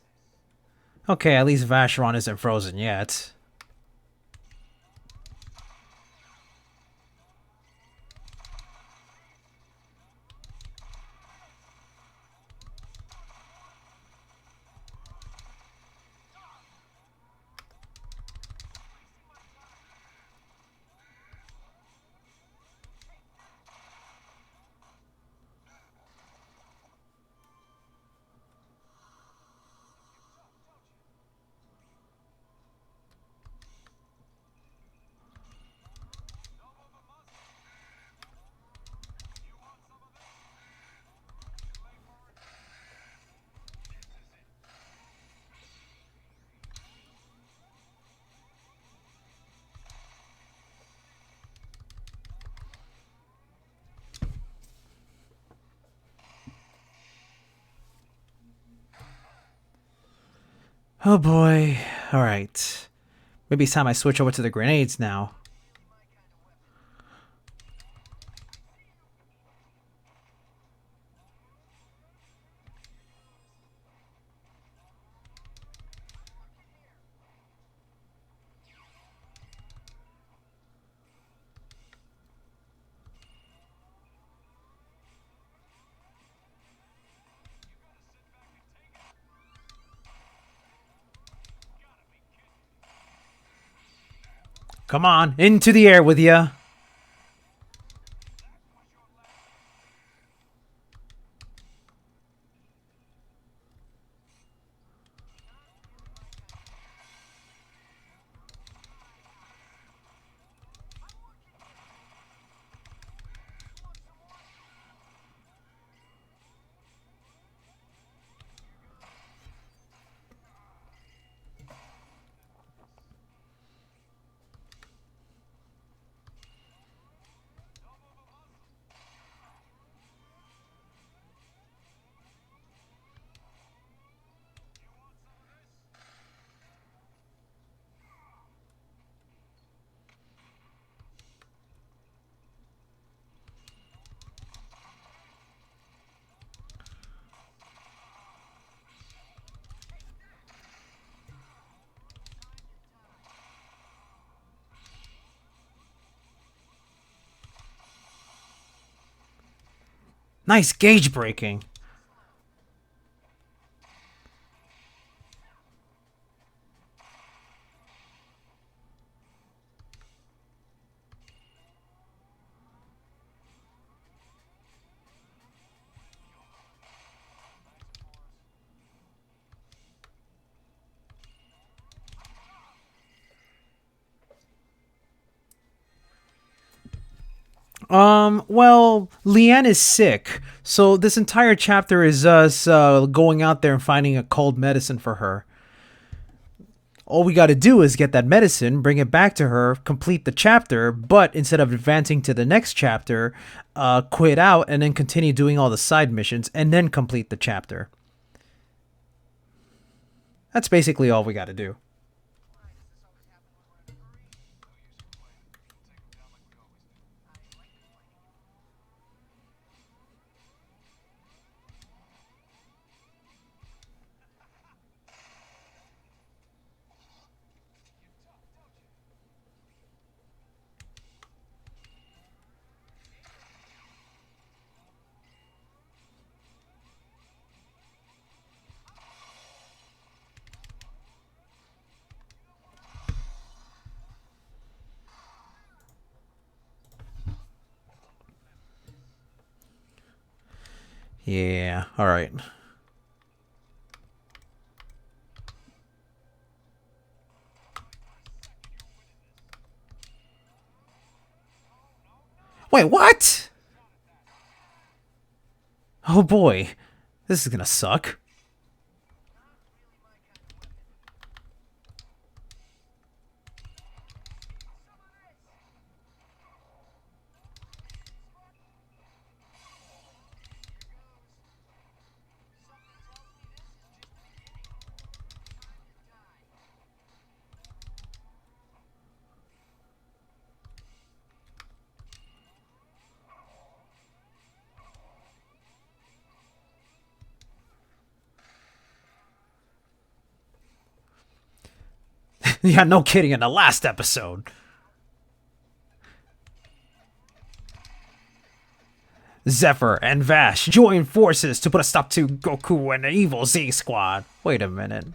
Speaker 1: Okay, at least Vacheron isn't frozen yet. Oh boy. Alright. Maybe it's time I switch over to the grenades now. Come on, into the air with ya. Nice gauge breaking. Well, Leanne is sick, so this entire chapter is us going out there and finding a cold medicine for her. All we gotta do is get that medicine, bring it back to her, complete the chapter, but instead of advancing to the next chapter, quit out and then continue doing all the side missions and then complete the chapter. That's basically all we gotta do. Yeah, alright. Wait, what? Oh boy, this is gonna suck. Yeah, no kidding, in the last episode. Zephyr and Vash join forces to put a stop to Goku and the evil Z Squad. Wait a minute.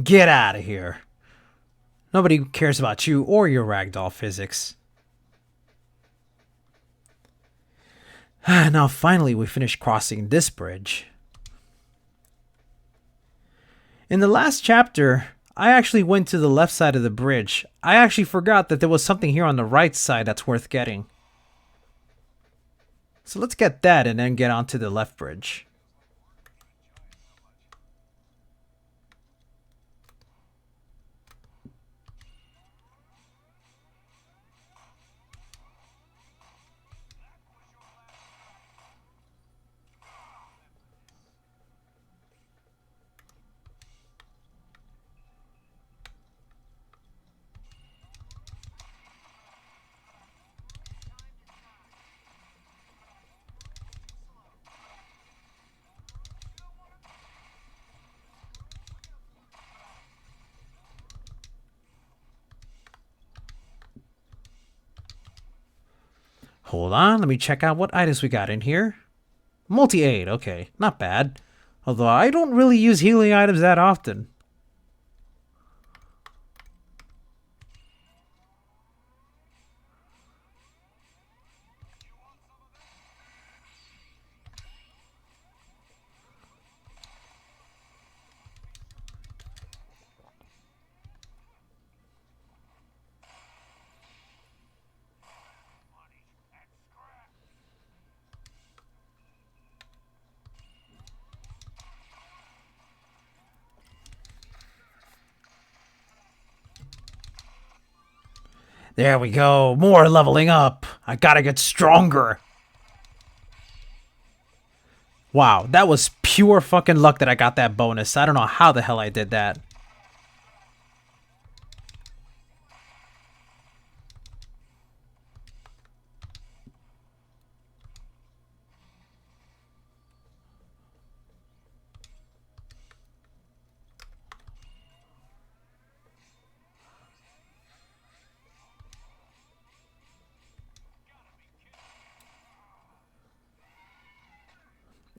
Speaker 1: Get out of here. Nobody cares about you or your ragdoll physics. Now finally we finished crossing this bridge. In the last chapter, I actually went to the left side of the bridge. I actually forgot that there was something here on the right side that's worth getting. So let's get that and then get onto the left bridge. Hold on, let me check out what items we got in here. Multi-aid, okay, not bad. Although I don't really use healing items that often. There we go, more leveling up. I gotta get stronger. Wow, that was pure fucking luck that I got that bonus. I don't know how the hell I did that.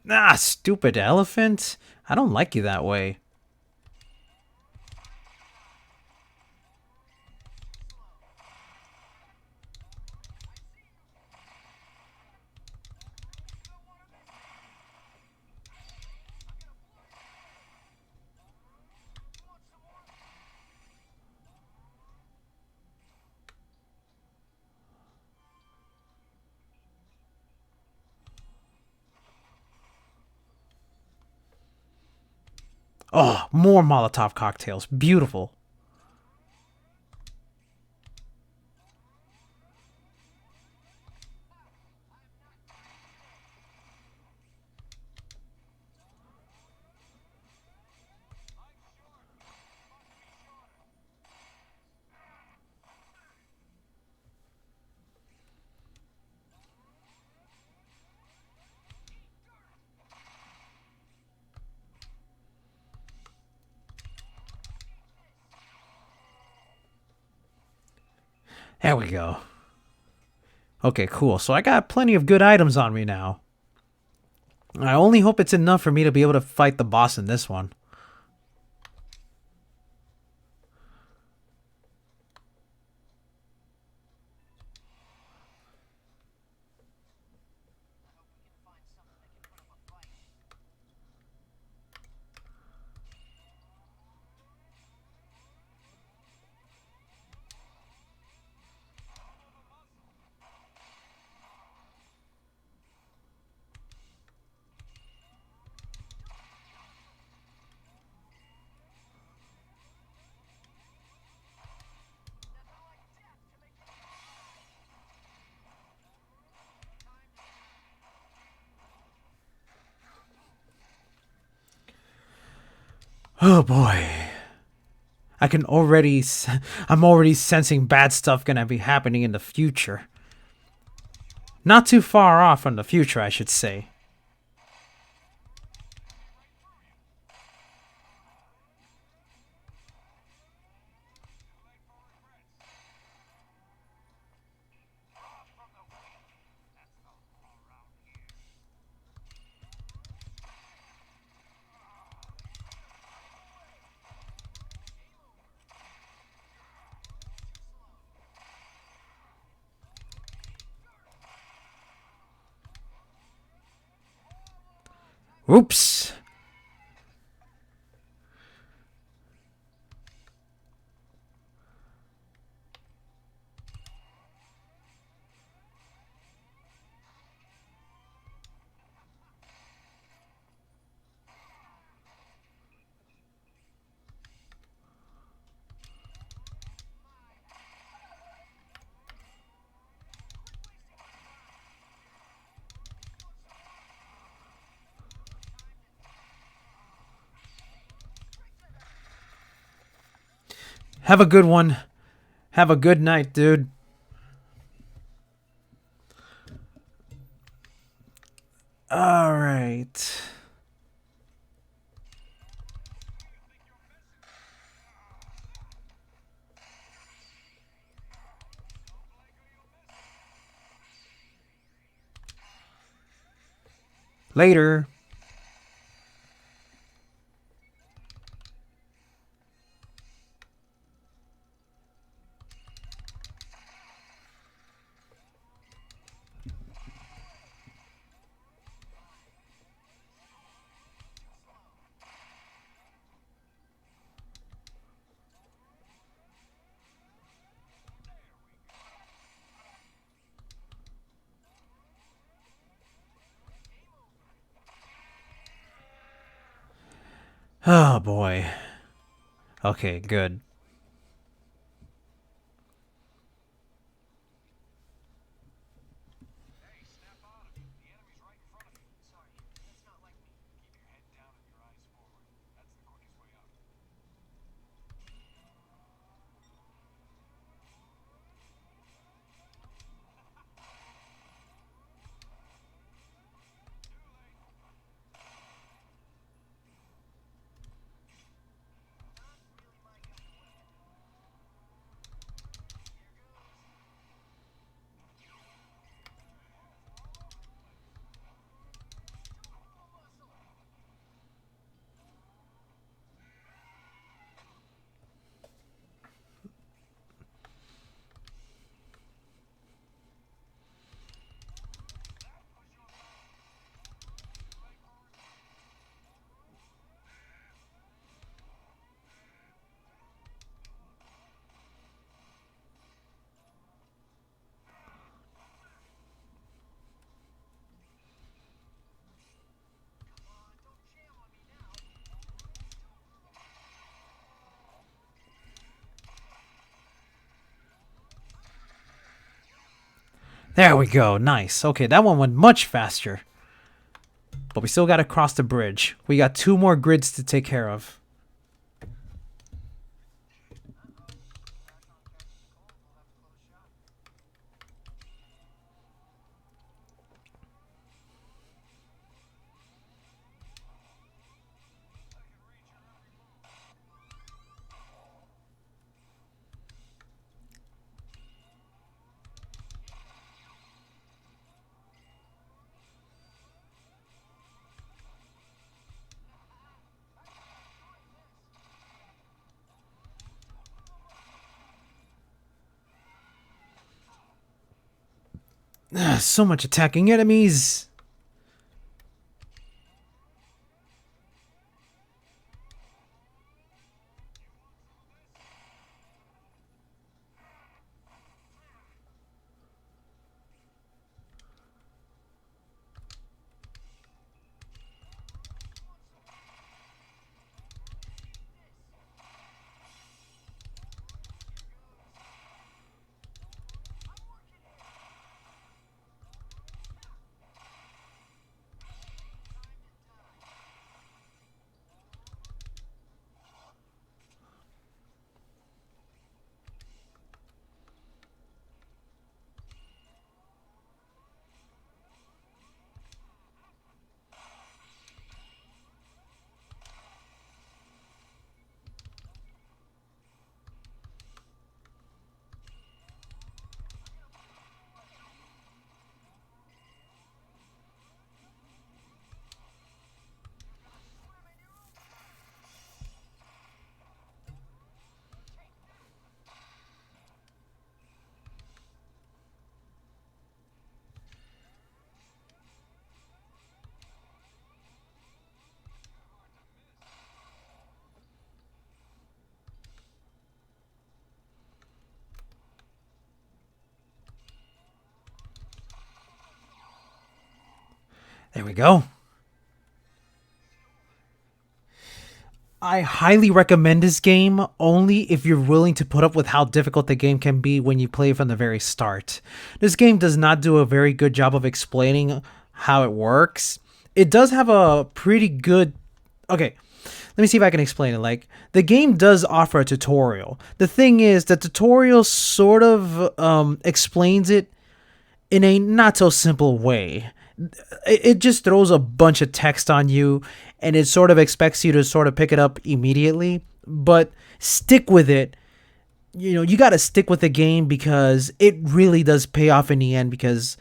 Speaker 1: Ah, stupid elephant. I don't like you that way. Oh, more Molotov cocktails. Beautiful. There we go. Okay, cool. So I got plenty of good items on me now. I only hope it's enough for me to be able to fight the boss in this one. Oh boy. I can already. I'm already sensing bad stuff gonna be happening in the future. Not too far off from the future, I should say. Oops. Have a good one. Have a good night, dude. All right. Later. Oh boy. Okay, good. There we go. Nice. Okay, that one went much faster. But we still got to cross the bridge. We got 2 more grids to take care of. So much attacking enemies. There we go. I highly recommend this game only if you're willing to put up with how difficult the game can be when you play from the very start. This game does not do a very good job of explaining how it works. It does have a pretty good... Okay, let me see if I can explain it. Like, the game does offer a tutorial. The thing is, the tutorial sort of explains it in a not so simple way. It just throws a bunch of text on you and it sort of expects you to sort of pick it up immediately, but stick with it. You know, you got to stick with the game because it really does pay off in the end, because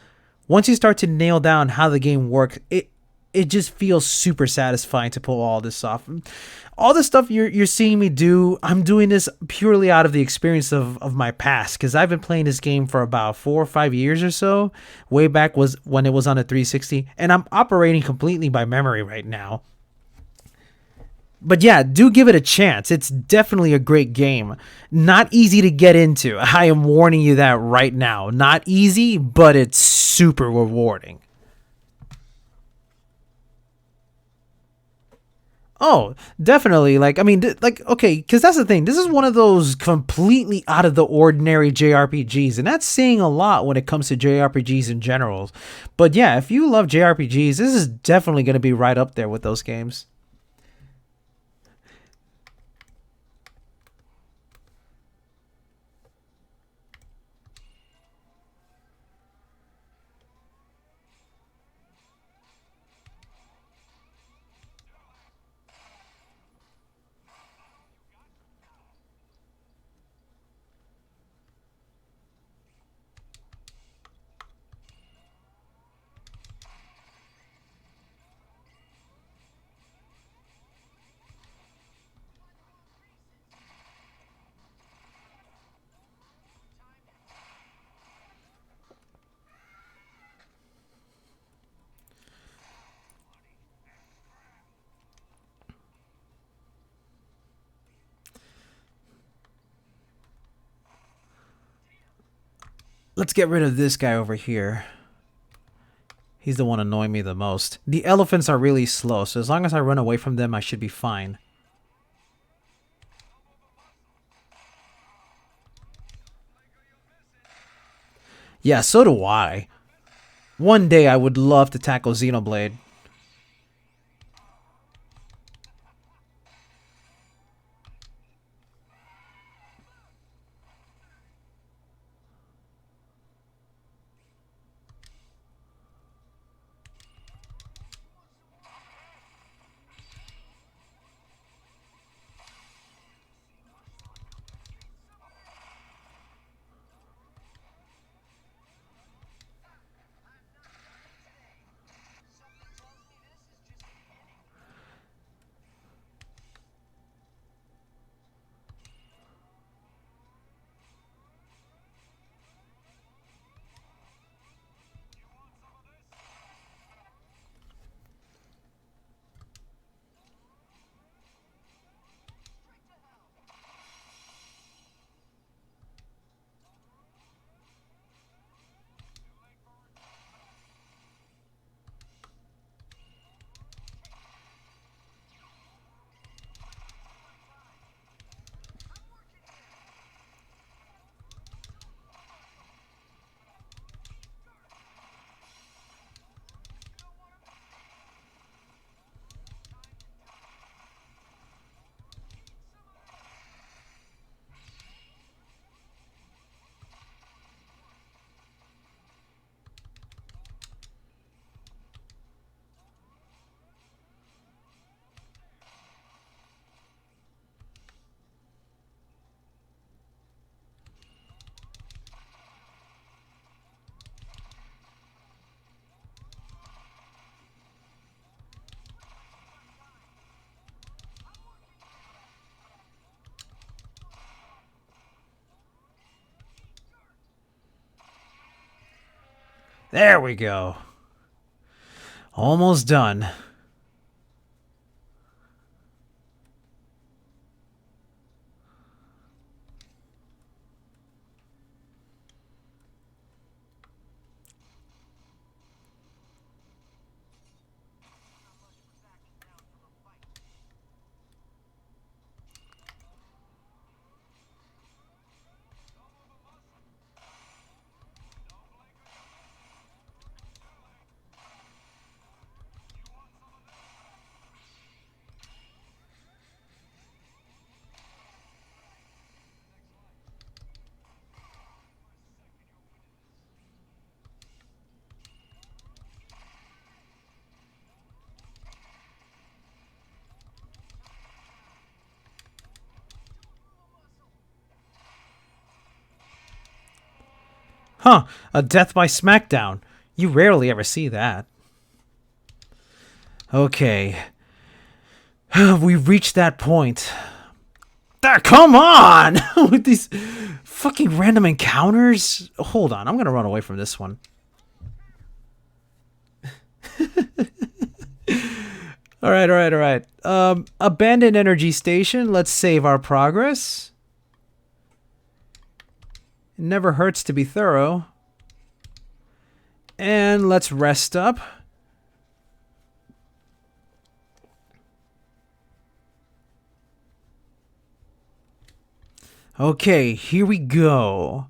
Speaker 1: once you start to nail down how the game works, it just feels super satisfying to pull all this off. All the stuff you're seeing me do, I'm doing this purely out of the experience of my past, because I've been playing this game for about 4 or 5 years or so. Way back was when it was on a 360, and I'm operating completely by memory right now. But yeah, do give it a chance. It's definitely a great game. Not easy to get into. I am warning you that right now. Not easy, but it's super rewarding. Oh, definitely. Like, I mean, like, okay, because that's the thing. This is one of those completely out of the ordinary JRPGs, and that's saying a lot when it comes to JRPGs in general. But yeah, if you love JRPGs, this is definitely going to be right up there with those games. Let's get rid of this guy over here. He's the one annoying me the most. The elephants are really slow, so as long as I run away from them, I should be fine. Yeah, so do I. One day I would love to tackle Xenoblade. There we go. Almost done. Huh, a death by smackdown. You rarely ever see that. Okay. We've reached that point. Ah, come on! With these fucking random encounters? Hold on, I'm gonna run away from this one. Alright, alright, alright. Abandoned energy station. Let's save our progress. It never hurts to be thorough. And let's rest up. Okay, here we go.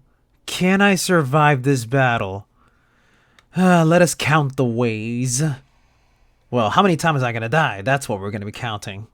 Speaker 1: Can I survive this battle? Let us count the ways. Well, how many times am I gonna die? That's what we're gonna be counting.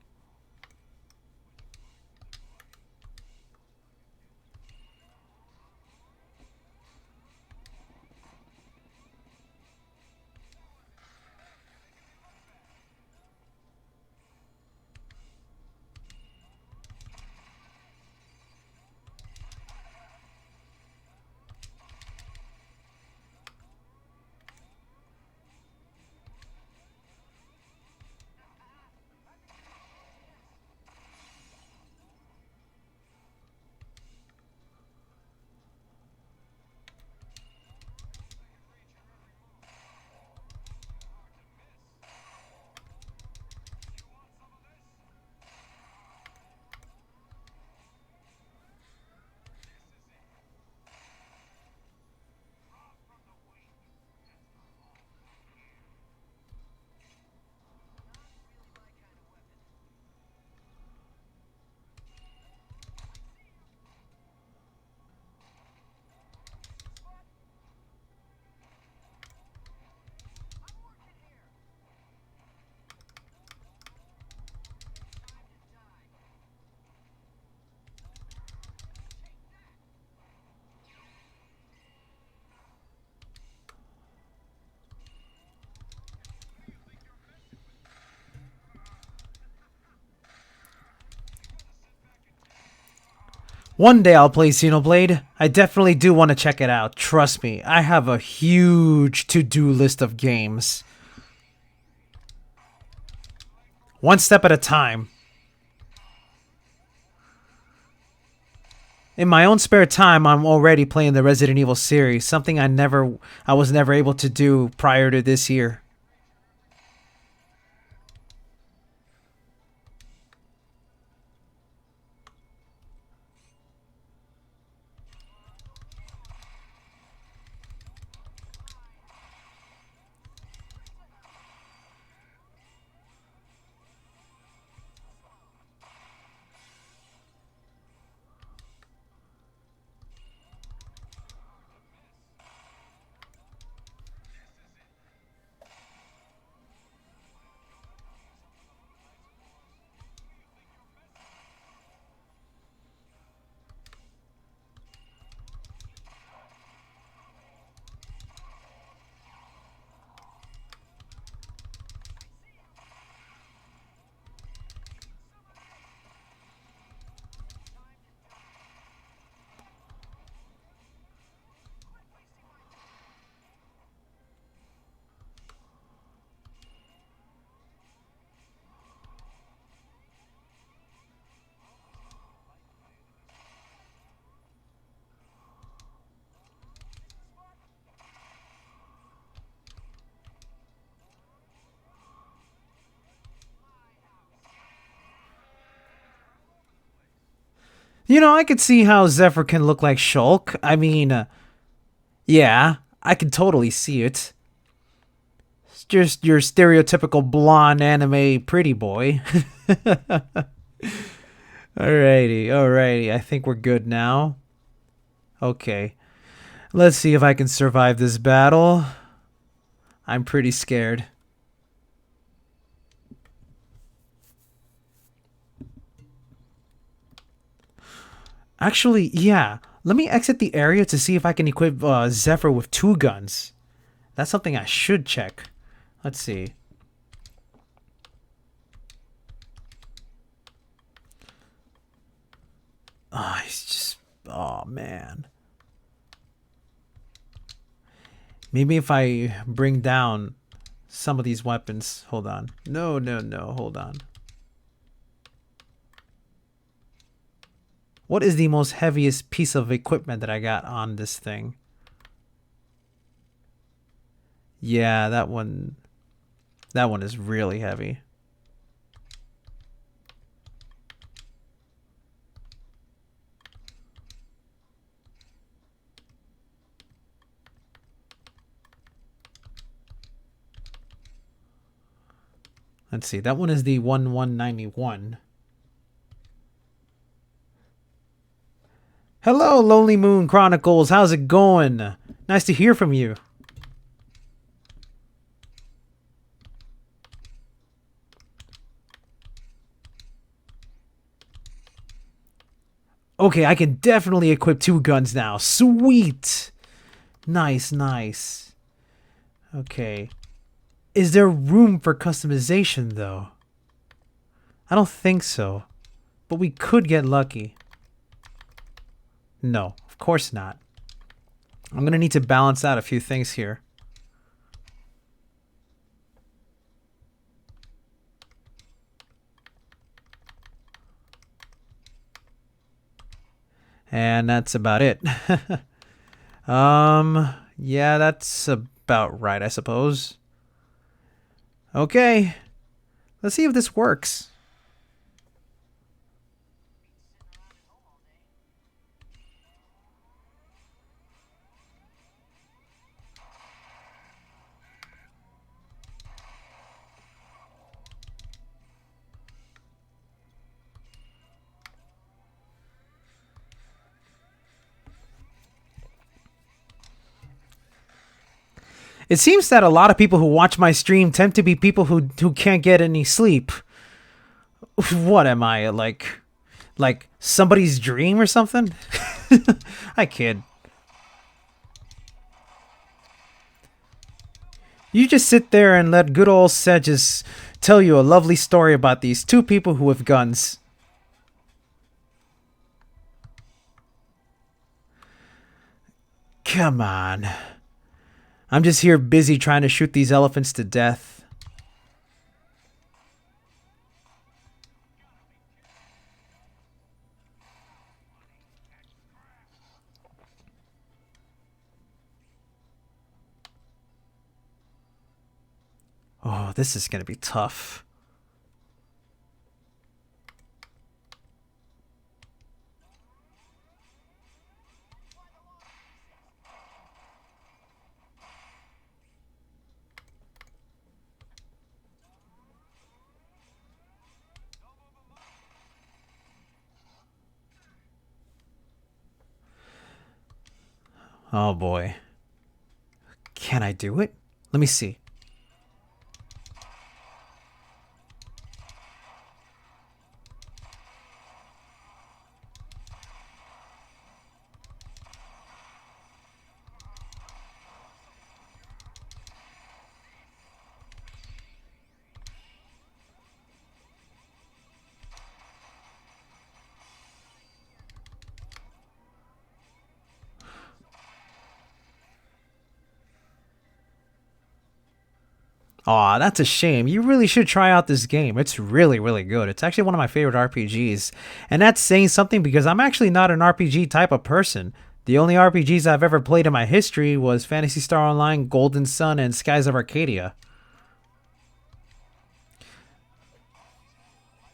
Speaker 1: One day I'll play Xenoblade. I definitely do want to check it out. Trust me, I have a huge to-do list of games. One step at a time. In my own spare time, I'm already playing the Resident Evil series, something I was never able to do prior to this year. You know, I could see how Zephyr can look like Shulk. I mean, yeah, I can totally see it. It's just your stereotypical blonde anime pretty boy. Alrighty, alrighty. I think we're good now. Okay. Let's see if I can survive this battle. I'm pretty scared. Actually, yeah. Let me exit the area to see if I can equip Zephyr with 2 guns. That's something I should check. Let's see. Oh, he's just... Oh, man. Maybe if I bring down some of these weapons. Hold on. No, no, no. Hold on. What is the most heaviest piece of equipment that I got on this thing? Yeah, that one is really heavy. Let's see. That one is the 1191. Hello, Lonely Moon Chronicles. How's it going? Nice to hear from you. Okay, I can definitely equip 2 guns now. Sweet. Nice, nice. Okay. Is there room for customization, though? I don't think so. But we could get lucky. No, of course not. I'm going to need to balance out a few things here. And that's about it. Yeah, that's about right, I suppose. Okay. Let's see if this works. It seems that a lot of people who watch my stream tend to be people who can't get any sleep. What am I, like somebody's dream or something? I kid. You just sit there and let good old Sedges tell you a lovely story about these 2 people who have guns. Come on. I'm just here busy trying to shoot these elephants to death. Oh, this is going to be tough. Oh boy. Can I do it? Let me see. Aw, that's a shame. You really should try out this game. It's really, really good. It's actually one of my favorite RPGs. And that's saying something because I'm actually not an RPG type of person. The only RPGs I've ever played in my history was Phantasy Star Online, Golden Sun, and Skies of Arcadia.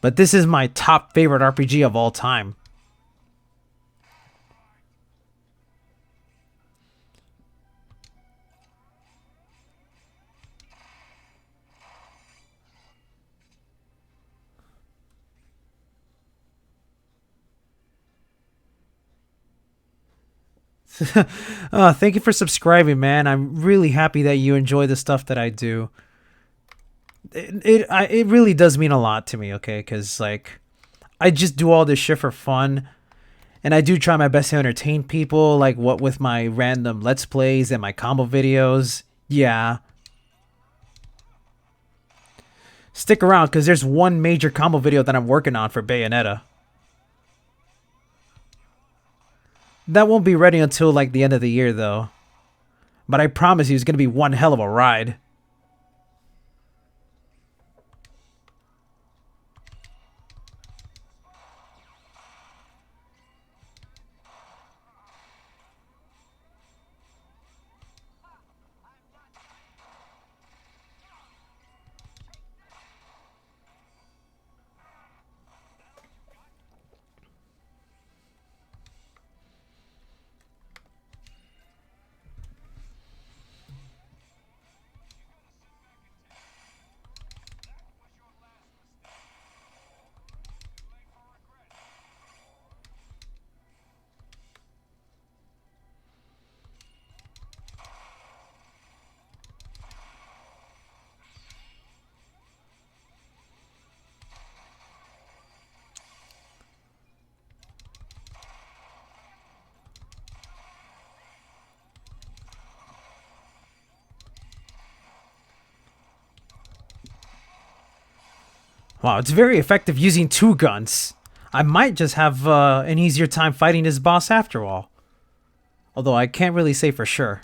Speaker 1: But this is my top favorite RPG of all time. Thank you for subscribing, man. I'm really happy that you enjoy the stuff that I do. It really does mean a lot to me, okay? Because like I just do all this shit for fun, and I do try my best to entertain people, like what with my random let's plays and my combo videos. Yeah, stick around because there's one major combo video that I'm working on for Bayonetta. That won't be ready until like the end of the year though. But I promise you, it's gonna be one hell of a ride. Wow, it's very effective using two guns. I might just have an easier time fighting this boss after all. Although I can't really say for sure.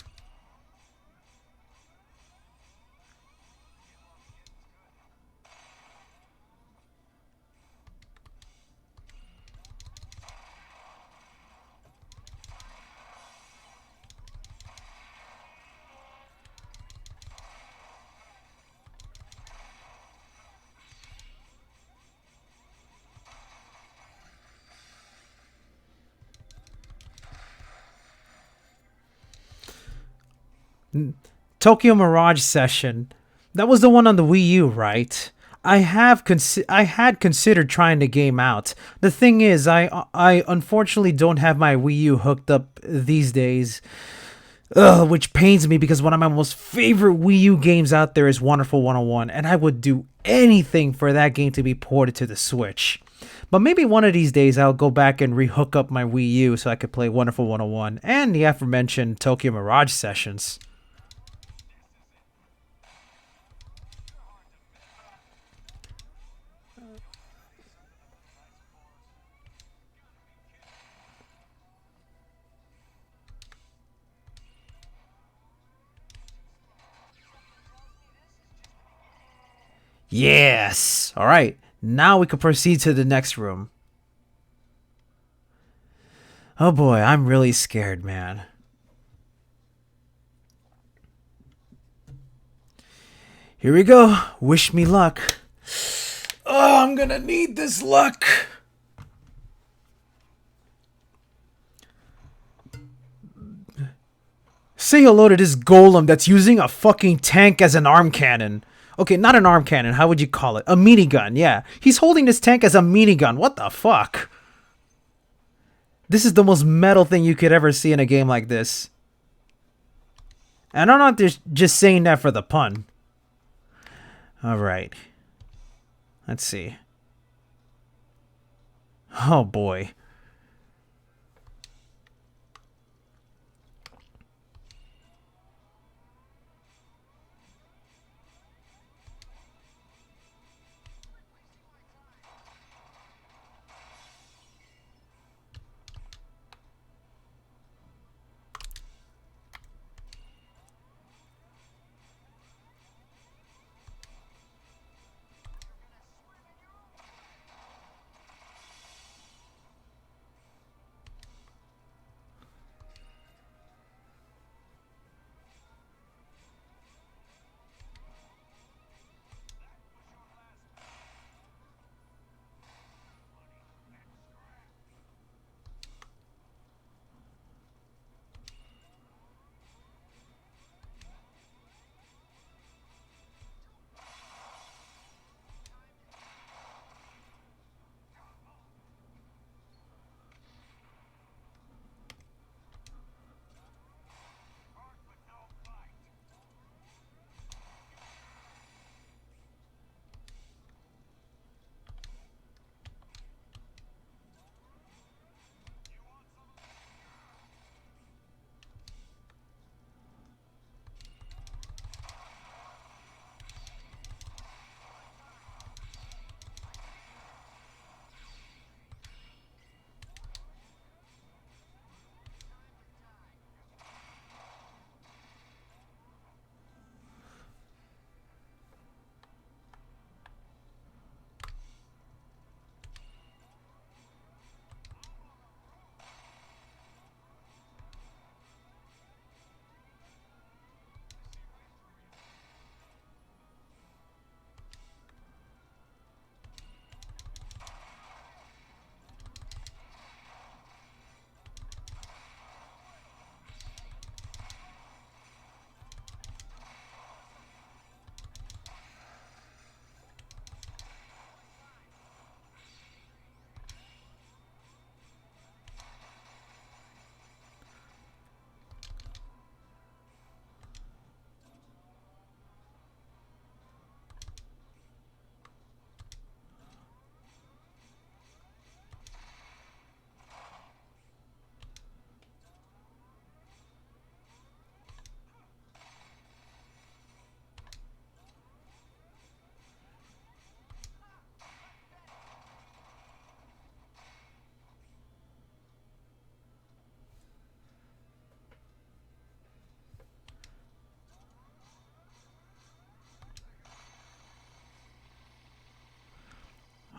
Speaker 1: Tokyo Mirage Session. That was the one on the Wii U, right? I had considered trying the game out. The thing is, I unfortunately don't have my Wii U hooked up these days. Ugh, which pains me because one of my most favorite Wii U games out there is Wonderful 101, and I would do anything for that game to be ported to the Switch. But maybe one of these days I'll go back and rehook up my Wii U so I could play Wonderful 101 and the aforementioned Tokyo Mirage Sessions. Yes. All right. Now we can proceed to the next room. Oh boy, I'm really scared, man. Here we go. Wish me luck. Oh, I'm gonna need this luck. Say hello to this golem that's using a fucking tank as an arm cannon. Okay, not an arm cannon. How would you call it? A minigun, yeah. He's holding this tank as a minigun. What the fuck? This is the most metal thing you could ever see in a game like this. And I'm not just saying that for the pun. Alright. Let's see. Oh boy.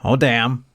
Speaker 1: Oh damn.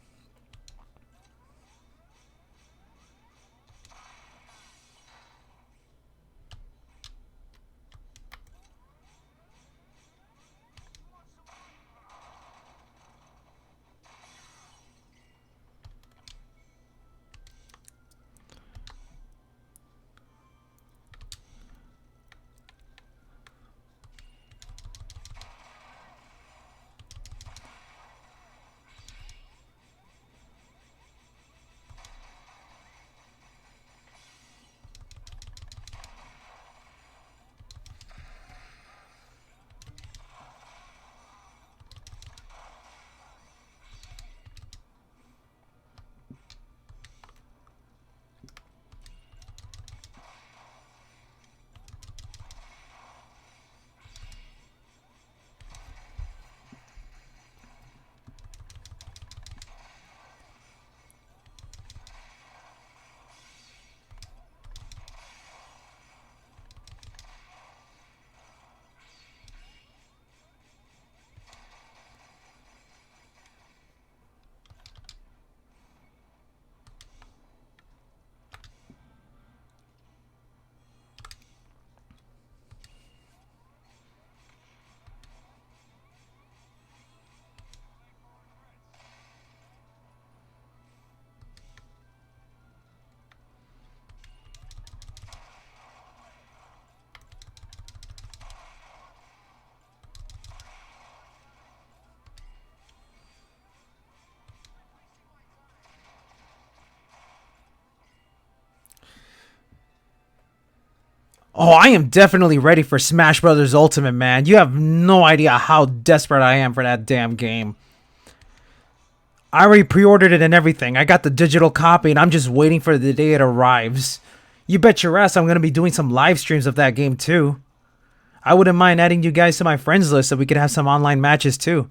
Speaker 1: Oh, I am definitely ready for Smash Brothers Ultimate, man. You have no idea how desperate I am for that damn game. I already pre-ordered it and everything. I got the digital copy and I'm just waiting for the day it arrives. You bet your ass I'm going to be doing some live streams of that game too. I wouldn't mind adding you guys to my friends list so we could have some online matches too.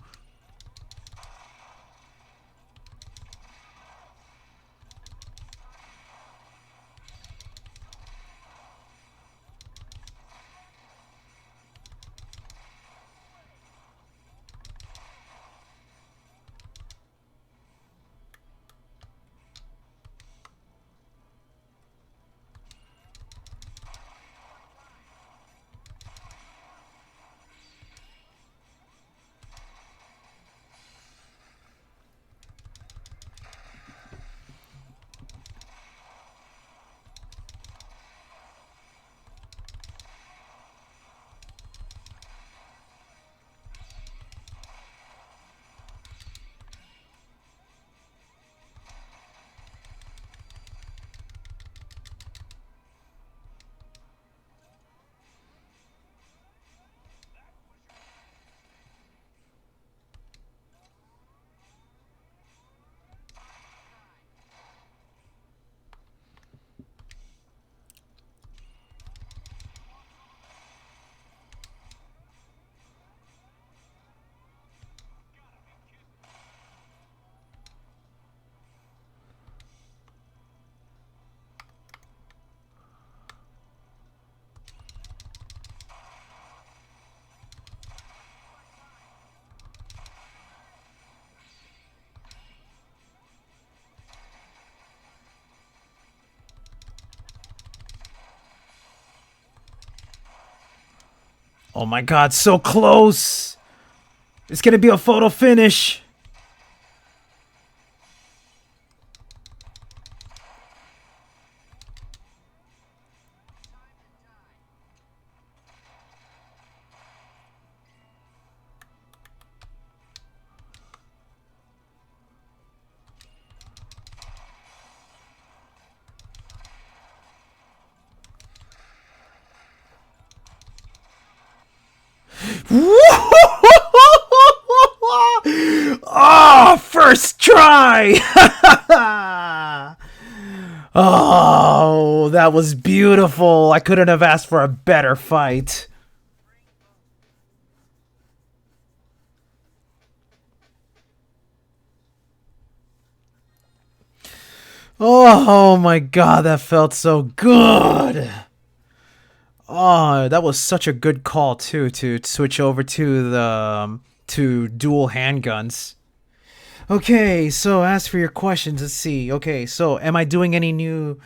Speaker 1: Oh my god, so close! It's gonna be a photo finish! Oh, first try! Oh, that was beautiful. I couldn't have asked for a better fight. Oh my god, that felt so good. Oh, that was such a good call too to switch over to the to dual handguns. Okay, so as for your questions, let's see. Okay, so am I doing any new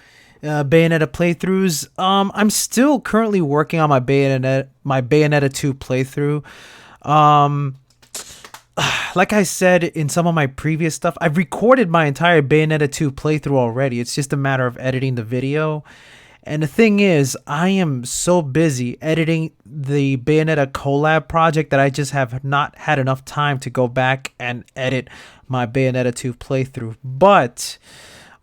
Speaker 1: Bayonetta playthroughs? I'm still currently working on my Bayonetta 2 playthrough. Um, like I said in some of my previous stuff, I've recorded my entire Bayonetta 2 playthrough already. It's just a matter of editing the video. And the thing is, I am so busy editing the Bayonetta collab project that I just have not had enough time to go back and edit my Bayonetta 2 playthrough. But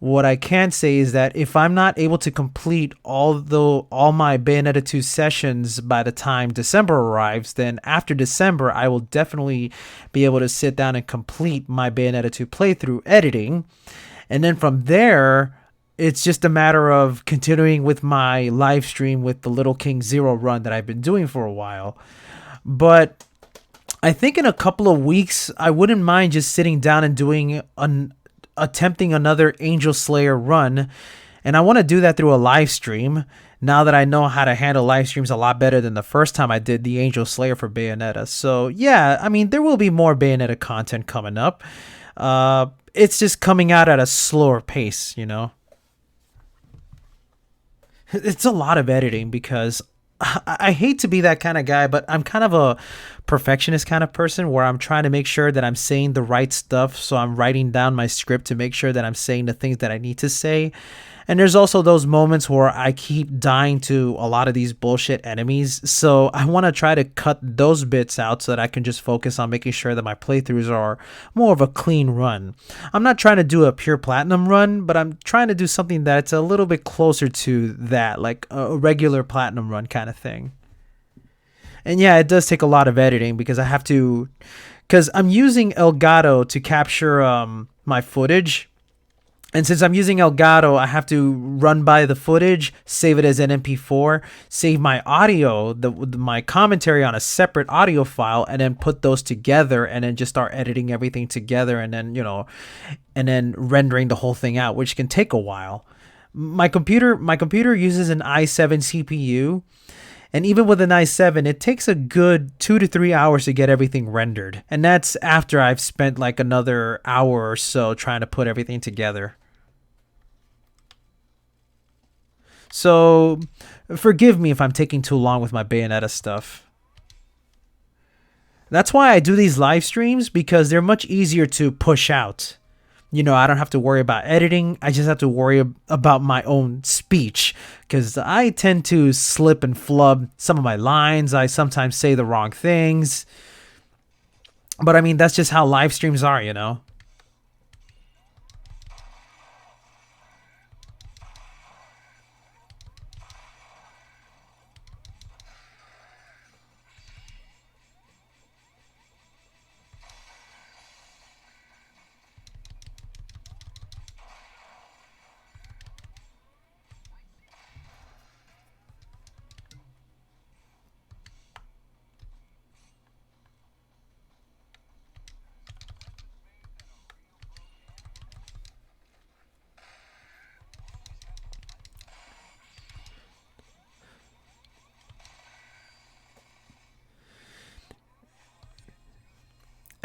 Speaker 1: what I can say is that if I'm not able to complete all my Bayonetta 2 sessions by the time December arrives, then after December, I will definitely be able to sit down and complete my Bayonetta 2 playthrough editing. And then from there, it's just a matter of continuing with my live stream with the Little King Zero run that I've been doing for a while. But I think in a couple of weeks, I wouldn't mind just sitting down and attempting another Angel Slayer run. And I want to do that through a live stream now that I know how to handle live streams a lot better than the first time I did the Angel Slayer for Bayonetta. So yeah, I mean, there will be more Bayonetta content coming up. It's just coming out at a slower pace, you know? It's a lot of editing because I hate to be that kind of guy, but I'm kind of a perfectionist kind of person where I'm trying to make sure that I'm saying the right stuff. So I'm writing down my script to make sure that I'm saying the things that I need to say. And there's also those moments where I keep dying to a lot of these bullshit enemies. So I want to try to cut those bits out so that I can just focus on making sure that my playthroughs are more of a clean run. I'm not trying to do a pure platinum run, but I'm trying to do something that's a little bit closer to that, like a regular platinum run kind of thing. And yeah, it does take a lot of editing because I have to, because I'm using Elgato to capture my footage. And since I'm using Elgato, I have to run by the footage, save it as an MP4, save my audio, my commentary on a separate audio file, and then put those together, and then just start editing everything together, and then and then rendering the whole thing out, which can take a while. My computer uses an i7 CPU, and even with an i7, it takes a good 2 to 3 hours to get everything rendered, and that's after I've spent like another hour or so trying to put everything together. So, forgive me if I'm taking too long with my Bayonetta stuff. That's why I do these live streams, because they're much easier to push out. I don't have to worry about editing. I just have to worry about my own speech, because I tend to slip and flub some of my lines. I sometimes say the wrong things. But I mean, that's just how live streams are.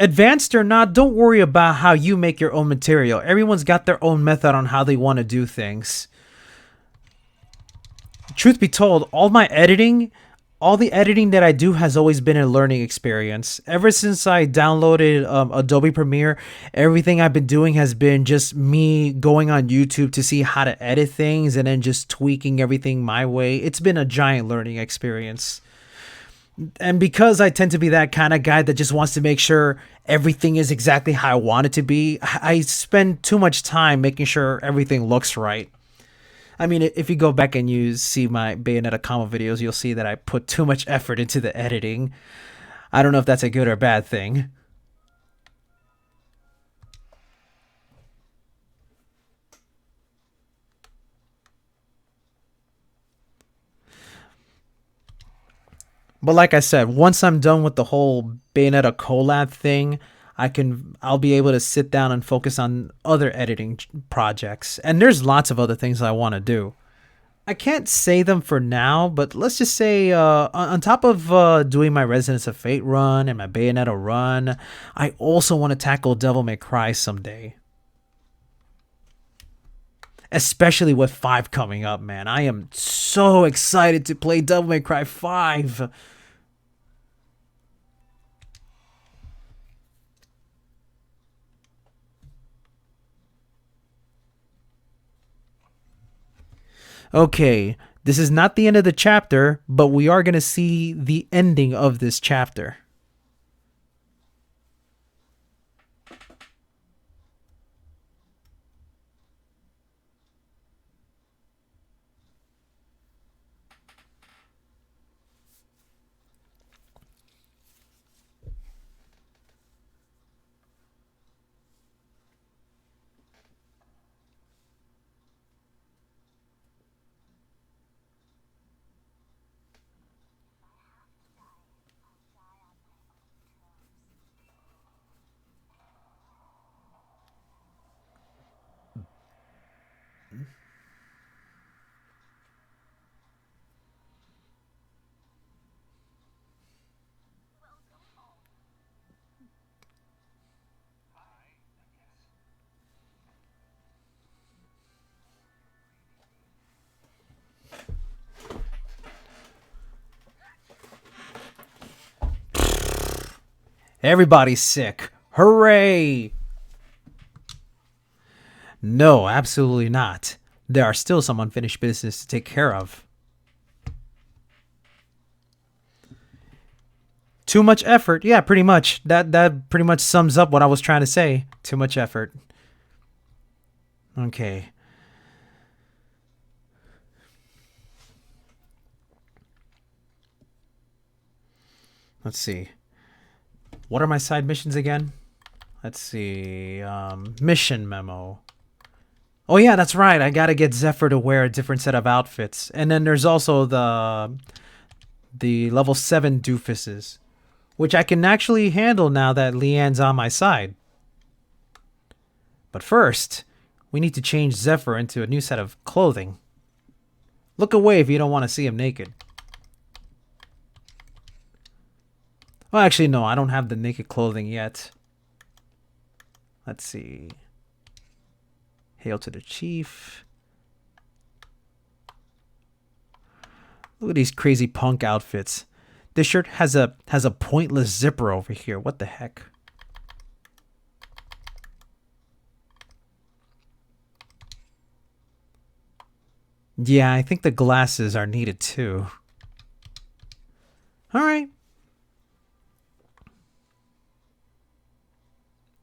Speaker 1: Advanced or not, don't worry about how you make your own material. Everyone's got their own method on how they want to do things. Truth be told, all the editing that I do has always been a learning experience. Ever since I downloaded Adobe Premiere, everything I've been doing has been just me going on YouTube to see how to edit things and then just tweaking everything my way. It's been a giant learning experience. And because I tend to be that kind of guy that just wants to make sure everything is exactly how I want it to be, I spend too much time making sure everything looks right. I mean, if you go back and you see my Bayonetta combo videos, you'll see that I put too much effort into the editing. I don't know if that's a good or bad thing. But like I said, once I'm done with the whole Bayonetta collab thing, I'll be able to sit down and focus on other editing projects. And there's lots of other things I want to do. I can't say them for now, but let's just say on top of doing my Resonance of Fate run and my Bayonetta run, I also want to tackle Devil May Cry someday. Especially with 5 coming up, man. I am so excited to play Devil May Cry 5. Okay, this is not the end of the chapter, but we are going to see the ending of this chapter. Everybody's sick. Hooray! No, absolutely not. there are still some unfinished business to take care of. Too much effort. Yeah, pretty much. That pretty much sums up what I was trying to say. Too much effort. Okay. Let's see. What are my side missions again? Let's see. Mission memo. Oh yeah, that's right. I gotta get Zephyr to wear a different set of outfits. And then there's also the level 7 doofuses, which I can actually handle now that Leanne's on my side. But first, we need to change Zephyr into a new set of clothing. Look away if you don't want to see him naked. Well, actually, no, I don't have the naked clothing yet. Let's see. Hail to the chief. Look at these crazy punk outfits. This shirt has a pointless zipper over here. What the heck? Yeah, I think the glasses are needed too. All right.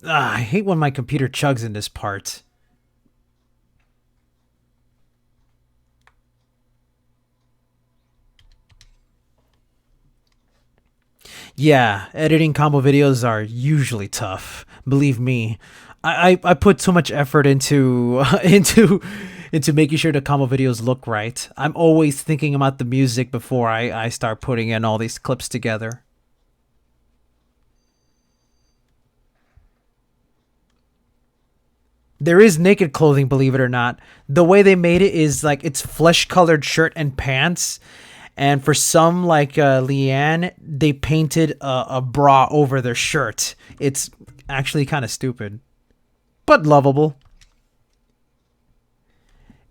Speaker 1: I hate when my computer chugs in this part. Yeah, editing combo videos are usually tough. Believe me, I put too much effort into into making sure the combo videos look right. I'm always thinking about the music before I start putting in all these clips together. There is naked clothing, believe it or not. The way they made it is like it's flesh-colored shirt and pants. And for some, like Leanne, they painted a bra over their shirt. It's actually kind of stupid, but lovable.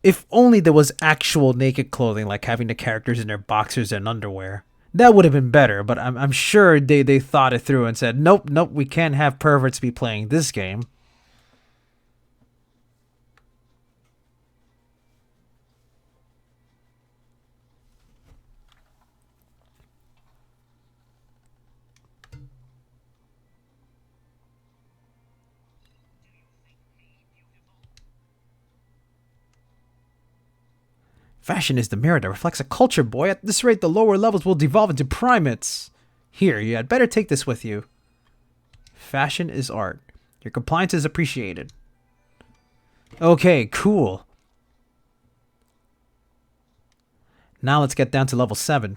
Speaker 1: If only there was actual naked clothing, like having the characters in their boxers and underwear. That would have been better, but I'm sure they thought it through and said, nope, we can't have perverts be playing this game. Fashion is the mirror that reflects a culture, boy. At this rate, the lower levels will devolve into primates. Here, you had better take this with you. Fashion is art. Your compliance is appreciated. Okay, cool. Now let's get down to level 7.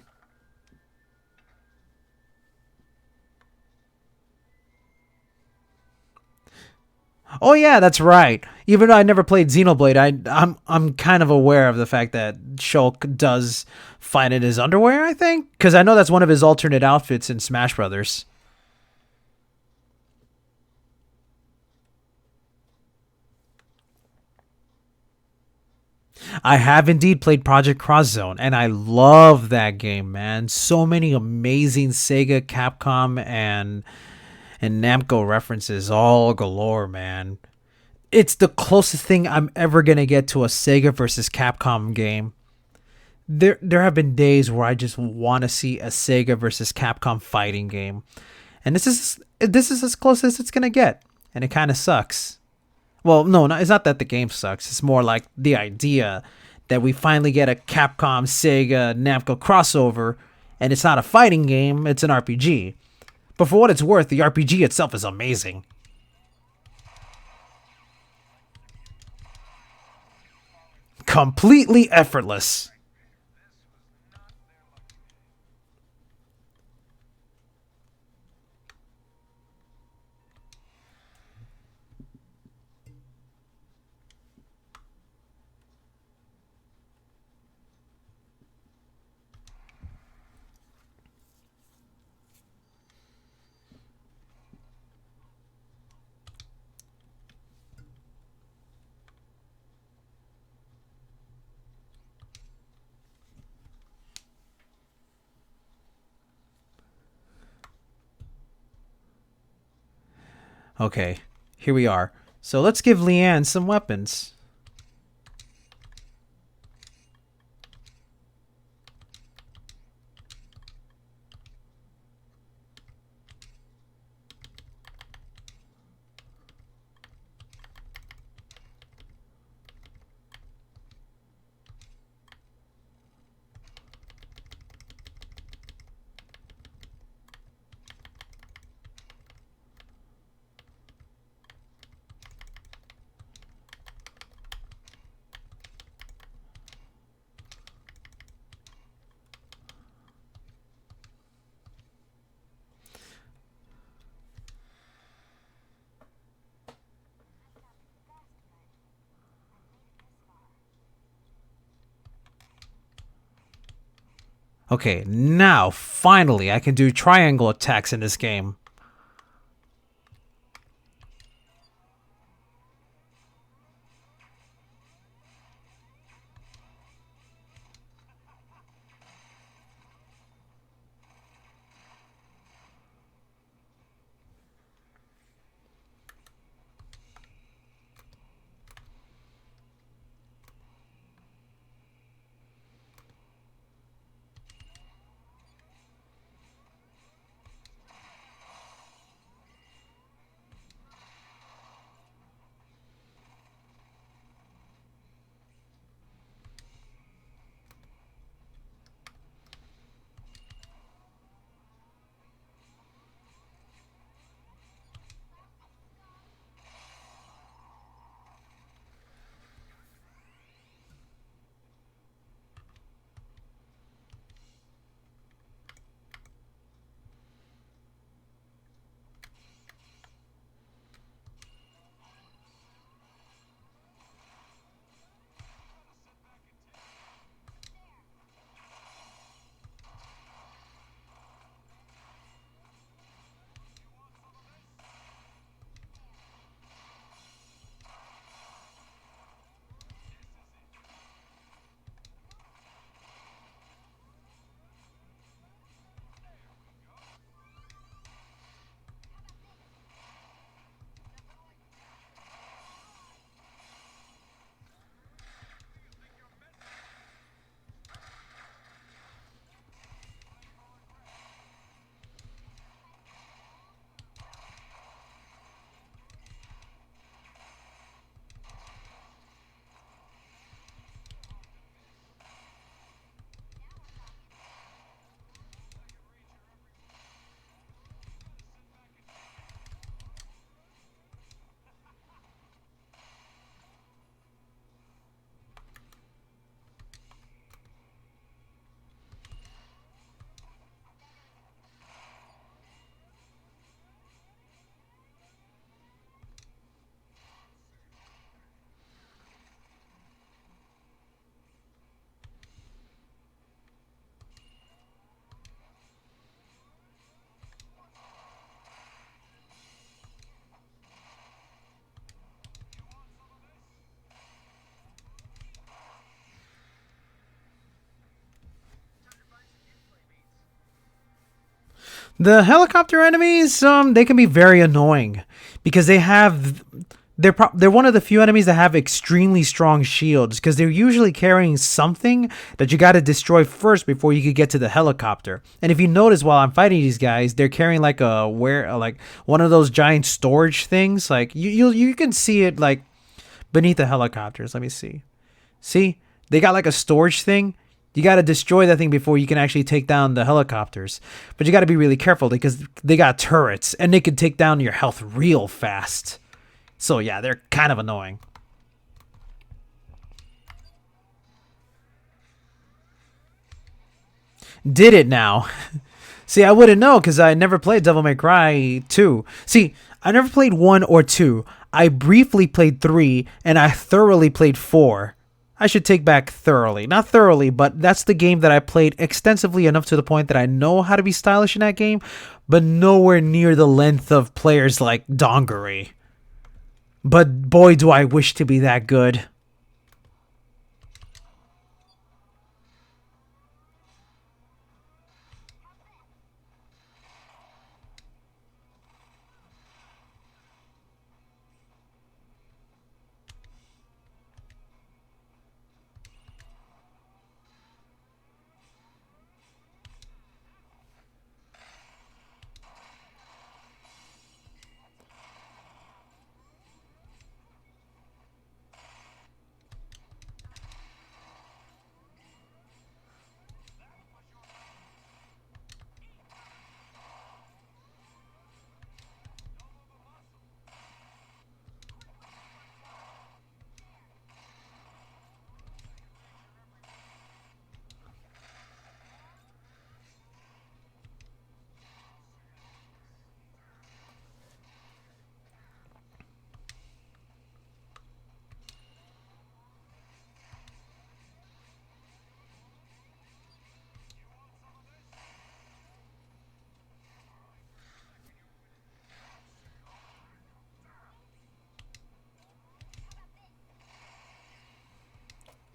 Speaker 1: Oh yeah, that's right. Even though I never played Xenoblade, I'm kind of aware of the fact that Shulk does fight in his underwear, I think, because I know that's one of his alternate outfits in Smash Brothers. I have indeed played Project Cross Zone, and I love that game, man. So many amazing Sega, Capcom, and Namco references all galore, man. It's the closest thing I'm ever gonna get to a Sega versus Capcom game. There have been days where I just want to see a Sega versus Capcom fighting game, and this is as close as it's gonna get, and it kind of sucks. Well, no, it's not that the game sucks. It's more like the idea that we finally get a Capcom, Sega, Namco crossover, and it's not a fighting game; it's an RPG. But for what it's worth, the RPG itself is amazing. Completely effortless. Okay, here we are. So let's give Leanne some weapons. Okay, now finally I can do triangle attacks in this game. The helicopter enemies, they can be very annoying because they're one of the few enemies that have extremely strong shields because they're usually carrying something that you got to destroy first before you could get to the helicopter. And if you notice while I'm fighting these guys, they're carrying like like one of those giant storage things. Like you can see it like beneath the helicopters. Let me see. See, they got like a storage thing. You got to destroy that thing before you can actually take down the helicopters. But you got to be really careful because they got turrets and they can take down your health real fast. So yeah, they're kind of annoying. Did it now? See, I wouldn't know because I never played Devil May Cry 2. See, I never played 1 or 2. I briefly played 3 and I thoroughly played 4. I should take back thoroughly. Not thoroughly, but that's the game that I played extensively enough to the point that I know how to be stylish in that game, but nowhere near the length of players like Dongery. But boy, do I wish to be that good.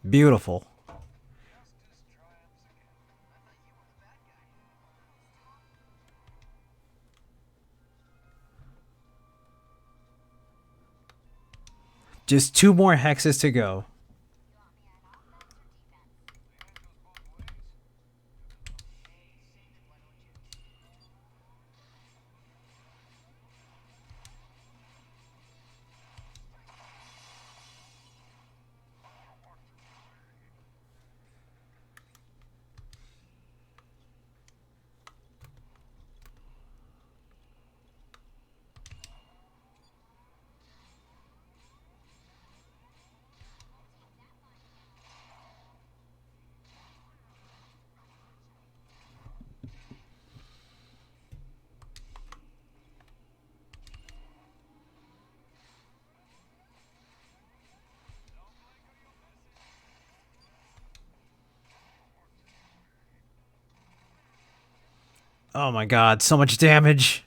Speaker 1: Beautiful. Just 2 more hexes to go. Oh my god, so much damage.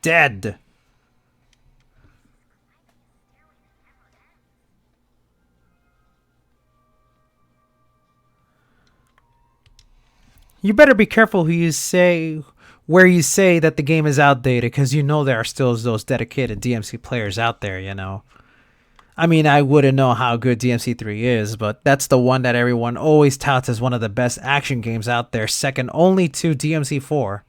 Speaker 1: Dead. You better be careful who you say, where you say that the game is outdated, because you know there are still those dedicated DMC players out there, you know. I mean, I wouldn't know how good DMC3 is, but that's the one that everyone always touts as one of the best action games out there, second only to DMC4.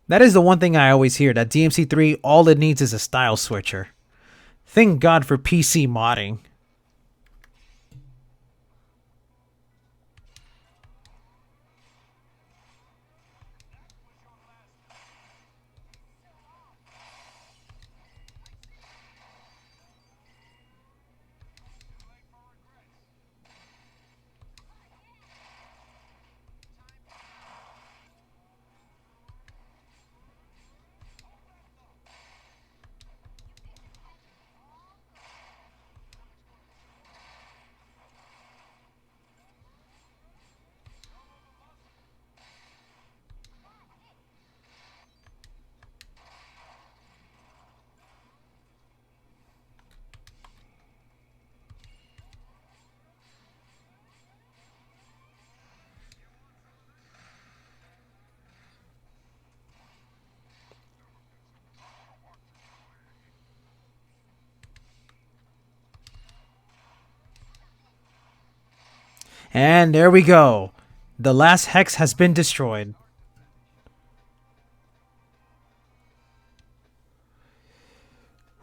Speaker 1: That is the one thing I always hear, that DMC3, all it needs is a style switcher. Thank God for PC modding. And there we go. The last hex has been destroyed.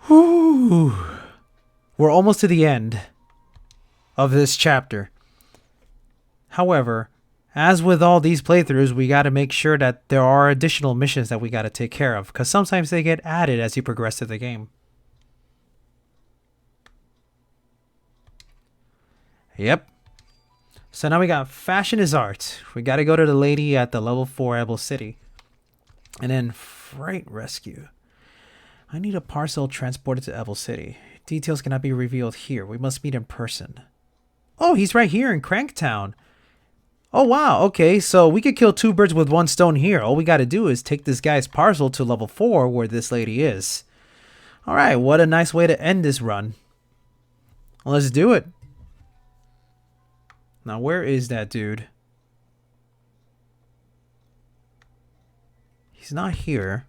Speaker 1: Whew. We're almost to the end of this chapter. However, as with all these playthroughs, we got to make sure that there are additional missions that we got to take care of, because sometimes they get added as you progress through the game. Yep. So now we got Fashion is Art. We got to go to the lady at the level 4 Ebel City. And then Freight Rescue. I need a parcel transported to Ebel City. Details cannot be revealed here. We must meet in person. Oh, he's right here in Cranktown. Oh, wow. Okay, so we could kill two birds with one stone here. All we got to do is take this guy's parcel to level 4 where this lady is. All right, what a nice way to end this run. Let's do it. Now, where is that dude? He's not here.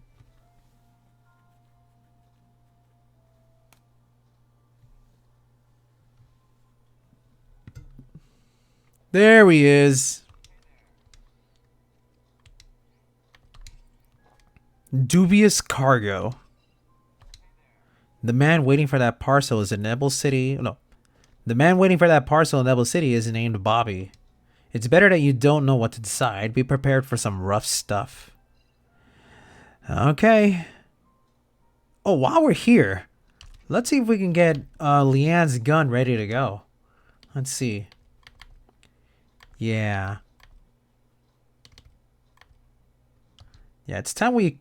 Speaker 1: There he is. Dubious cargo. The man waiting for that parcel is in Nebel City. No. The man waiting for that parcel in Nebel City is named Bobby. It's better that you don't know what to decide. Be prepared for some rough stuff. Okay. Oh, while we're here, let's see if we can get Leanne's gun ready to go. Let's see. Yeah. Yeah, it's time we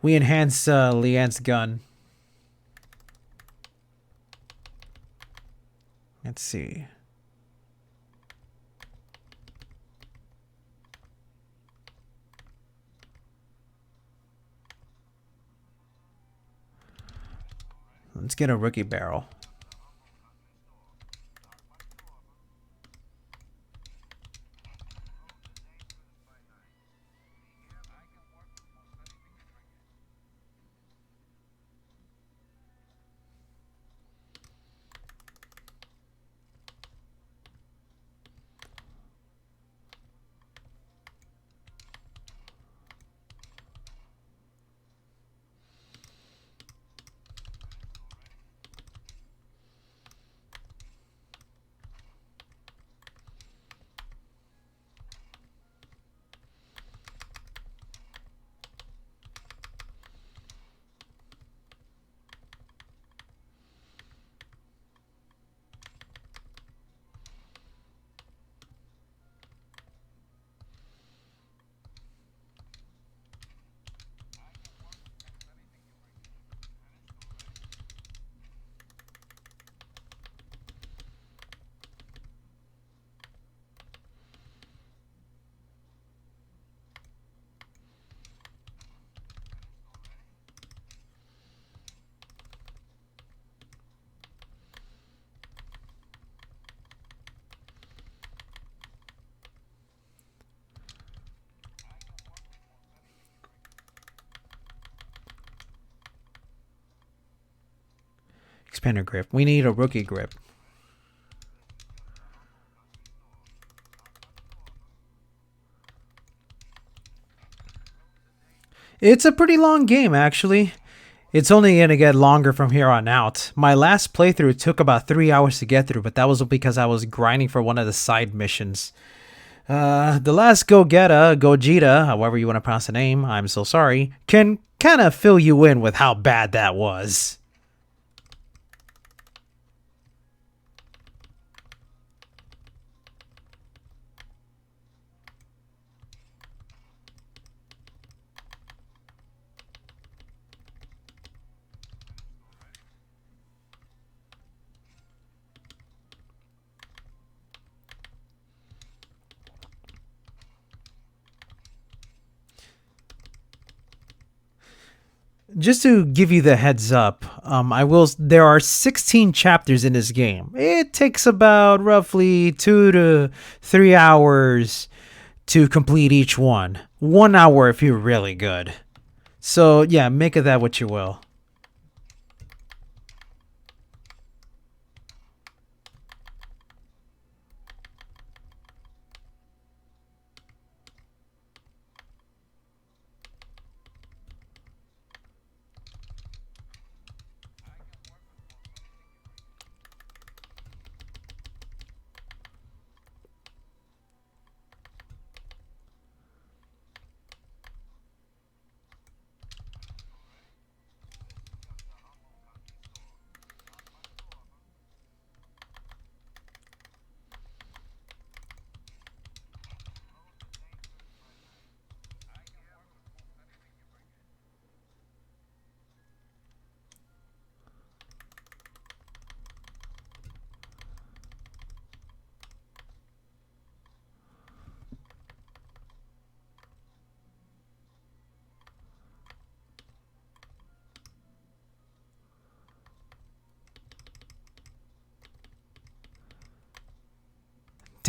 Speaker 1: enhance Leanne's gun. Let's see. Let's get a rookie barrel. Expander grip. We need a rookie grip. It's a pretty long game, actually. It's only going to get longer from here on out. My last playthrough took about 3 hours to get through, but that was because I was grinding for one of the side missions. The last Gogeta, however you want to pronounce the name, I'm so sorry, can kind of fill you in with how bad that was. Just to give you the heads up, there are 16 chapters in this game. It takes about roughly 2 to 3 hours to complete each one. 1 hour if you're really good. So yeah, make of that what you will.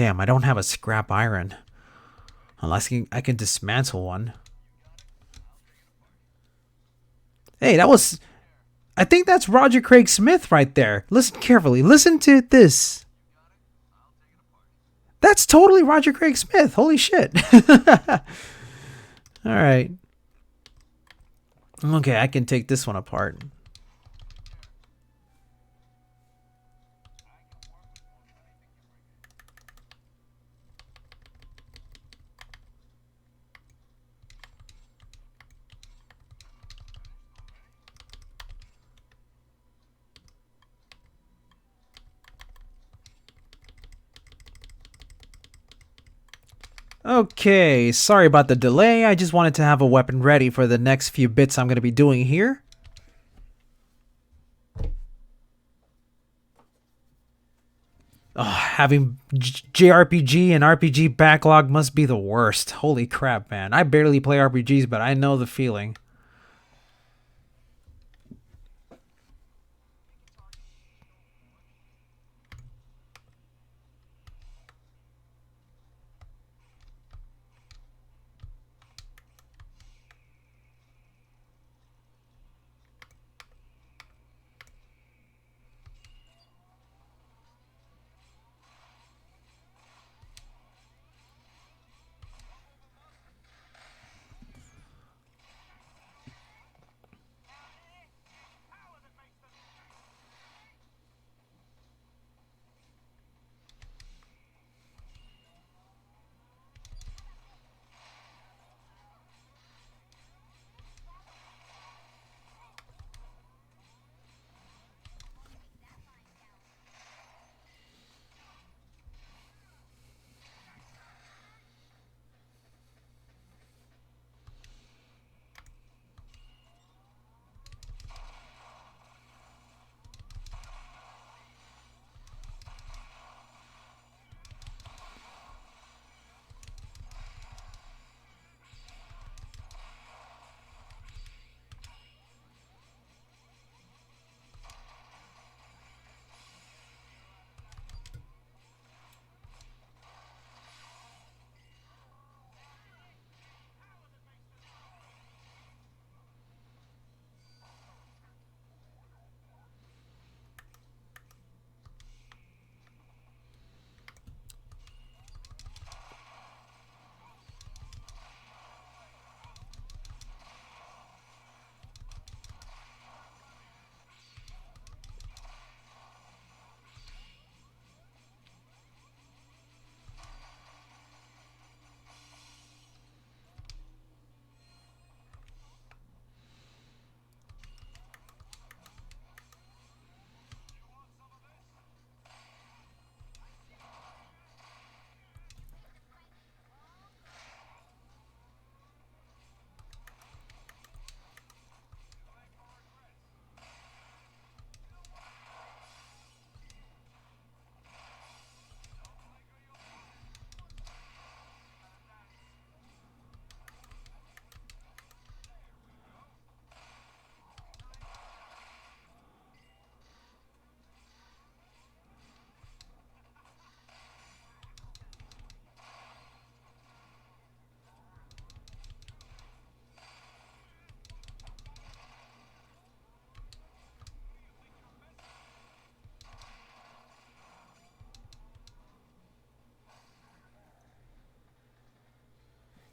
Speaker 1: Damn, I don't have a scrap iron. Unless I can dismantle one. Hey, that was... I think that's Roger Craig Smith right there. Listen carefully. Listen to this. That's totally Roger Craig Smith. Holy shit. Alright. Okay, I can take this one apart. Okay, sorry about the delay. I just wanted to have a weapon ready for the next few bits I'm going to be doing here. Oh, having JRPG and RPG backlog must be the worst. Holy crap, man. I barely play RPGs, but I know the feeling.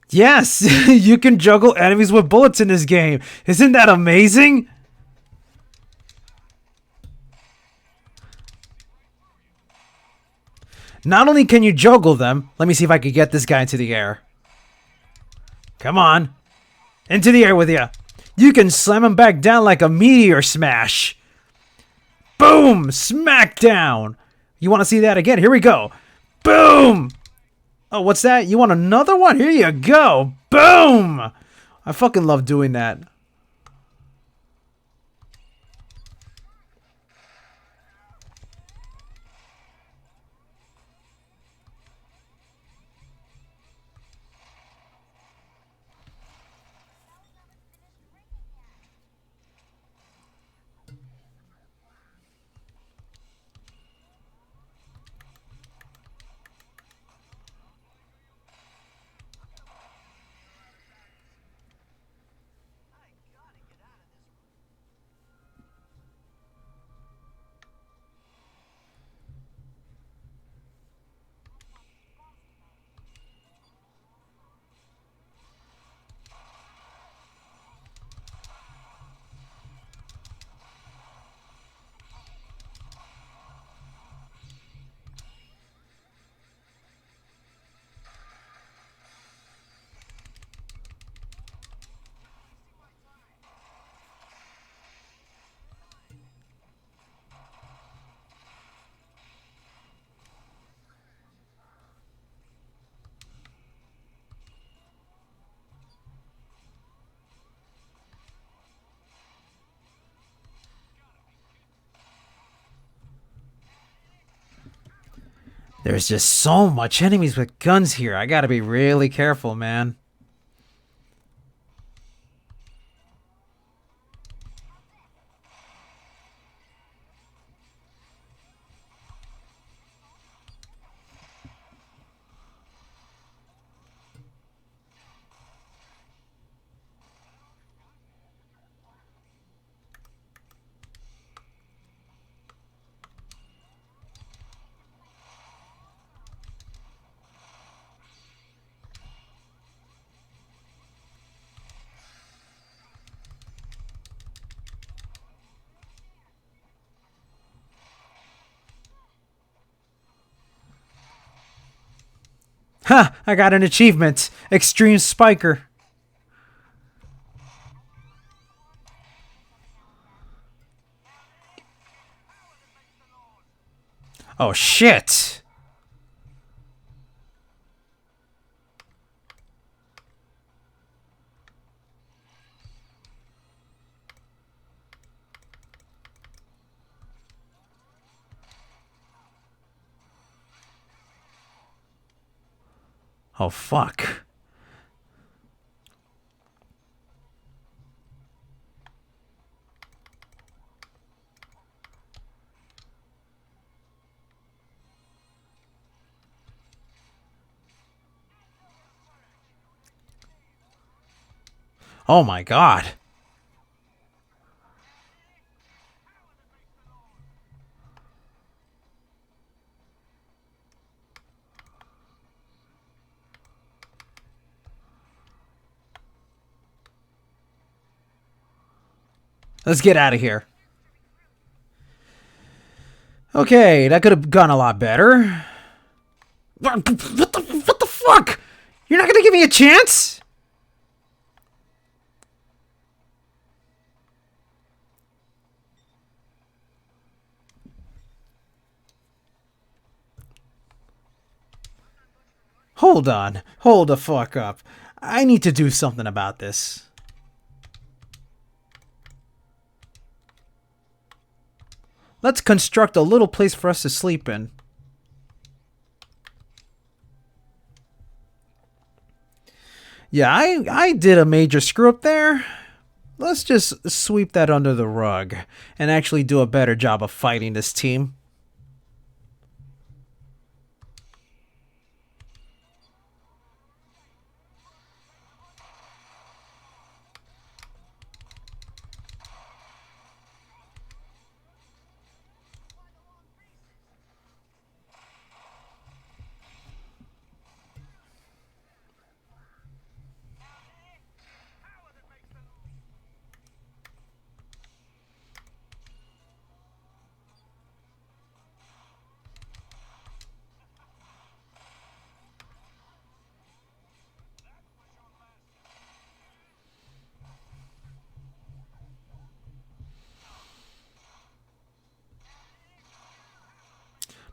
Speaker 1: Yes, you can juggle enemies with bullets in this game. Isn't that amazing? Not only can you juggle them, let me see if I can get this guy into the air. Come on. Into the air with you. You can slam him back down like a meteor smash. Boom! Smack down. You want to see that again? Here we go. Boom! Oh, what's that? You want another one? Here you go. Boom! I fucking love doing that. There's just so much enemies with guns here. I gotta be really careful, man. Ha! I got an achievement. Extreme Spiker. Oh, shit. Oh, fuck. Oh my god. Let's get out of here. Okay, that could have gone a lot better. What the fuck? You're not gonna give me a chance? Hold on. Hold the fuck up. I need to do something about this. Let's construct a little place for us to sleep in. Yeah, I did a major screw up there. Let's just sweep that under the rug and actually do a better job of fighting this team.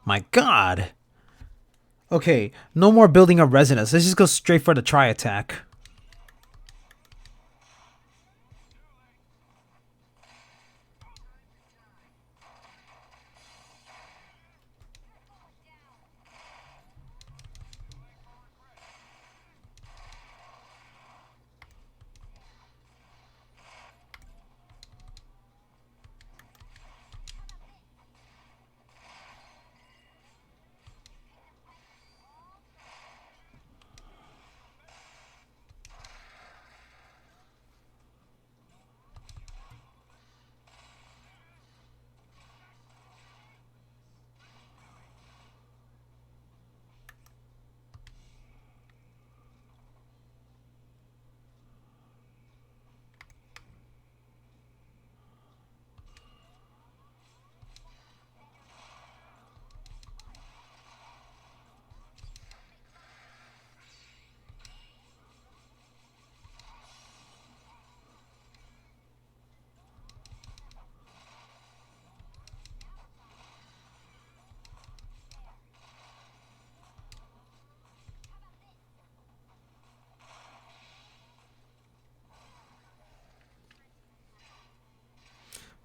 Speaker 1: My god. Okay, no more building a residence. Let's just go straight for the tri-attack.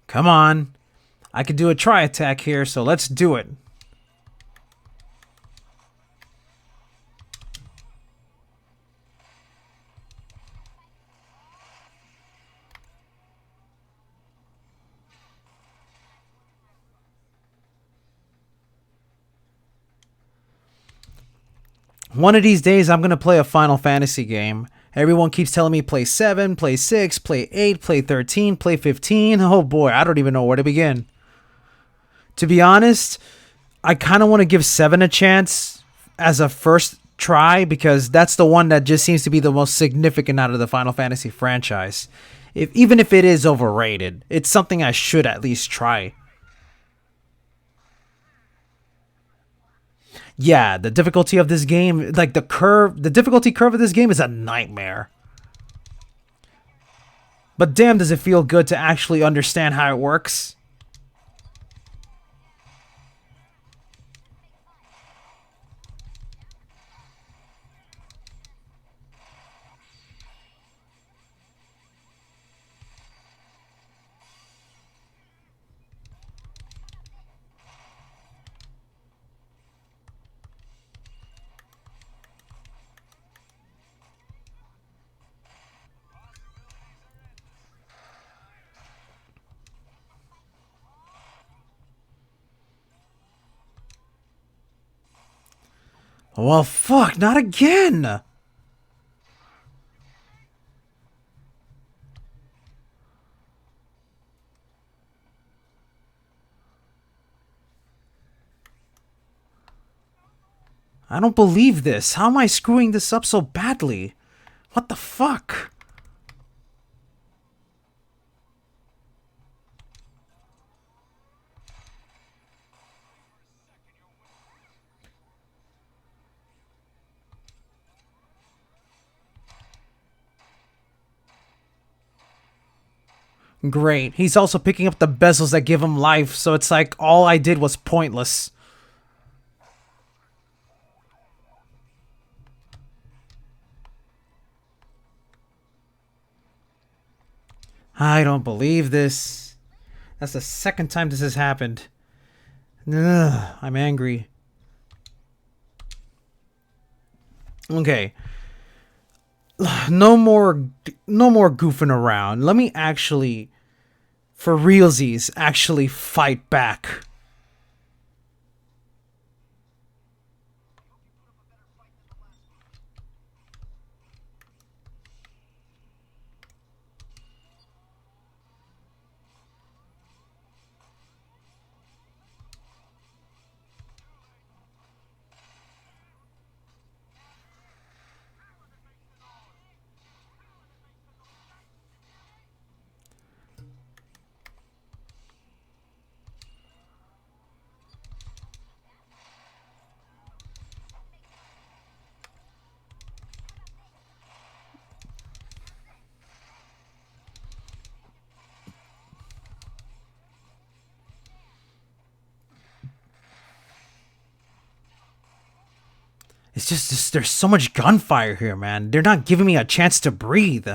Speaker 1: Come on. I could do a tri-attack here, so let's do it. One of these days, I'm going to play a Final Fantasy game. Everyone keeps telling me play 7, play 6, play 8, play 13, play 15. Oh boy, I don't even know where to begin. To be honest, I kind of want to give 7 a chance as a first try because that's the one that just seems to be the most significant out of the Final Fantasy franchise. Even if it is overrated, it's something I should at least try. Yeah, the difficulty of this game, like the difficulty curve of this game is a nightmare. But damn, does it feel good to actually understand how it works. Well, fuck, not again. I don't believe this. How am I screwing this up so badly? What the fuck? Great. He's also picking up the bezels that give him life, so it's like all I did was pointless. I don't believe this. That's the second time this has happened. Ugh, I'm angry. Okay. No more goofing around. Let me actually, for realsies, actually fight back. It's just there's so much gunfire here, man. They're not giving me a chance to breathe.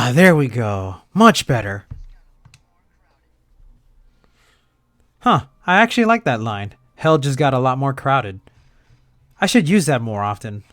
Speaker 1: Ah, there we go. Much better. Huh, I actually like that line. Hell just got a lot more crowded. I should use that more often.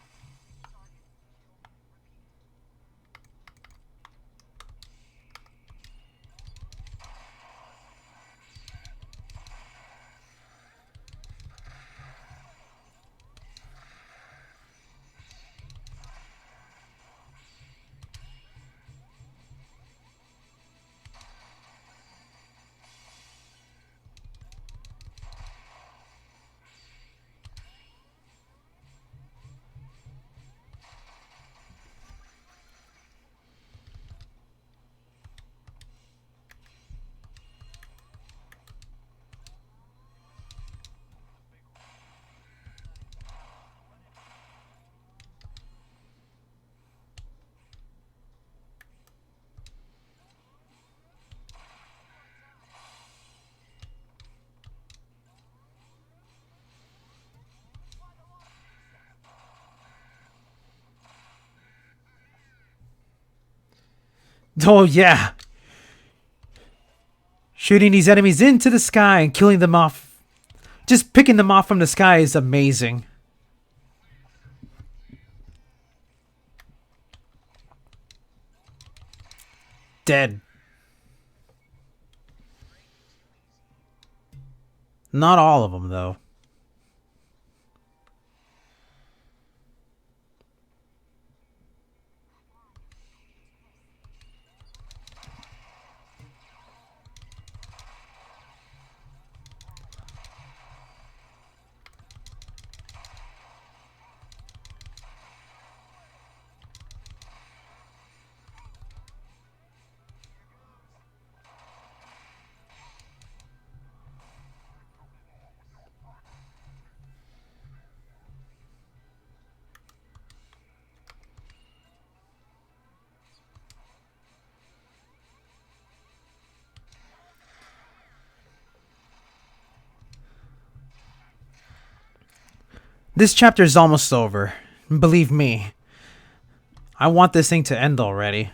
Speaker 1: Oh yeah, shooting these enemies into the sky and killing them off. Just picking them off from the sky is amazing. Dead. Not all of them, though. This chapter is almost over. Believe me. I want this thing to end already.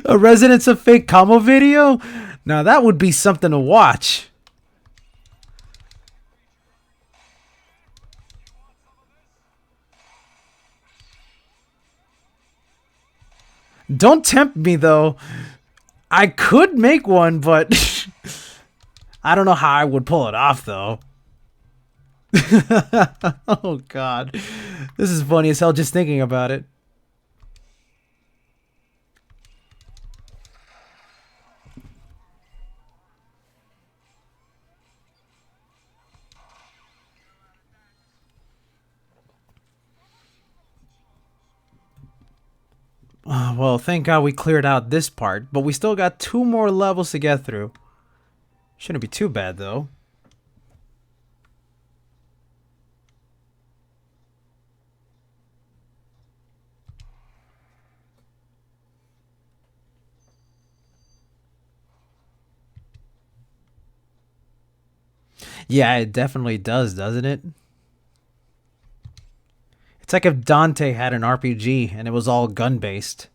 Speaker 1: A Residence of Fake combo video? Now that would be something to watch. Don't tempt me though. I could make one, but I don't know how I would pull it off though. Oh god. This is funny as hell just thinking about it. Well, thank God we cleared out this part, but we still got 2 more levels to get through. Shouldn't be too bad, though. Yeah, it definitely does, doesn't it? It's like if Dante had an RPG and it was all gun-based.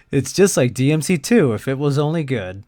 Speaker 1: It's just like DMC2 if it was only good.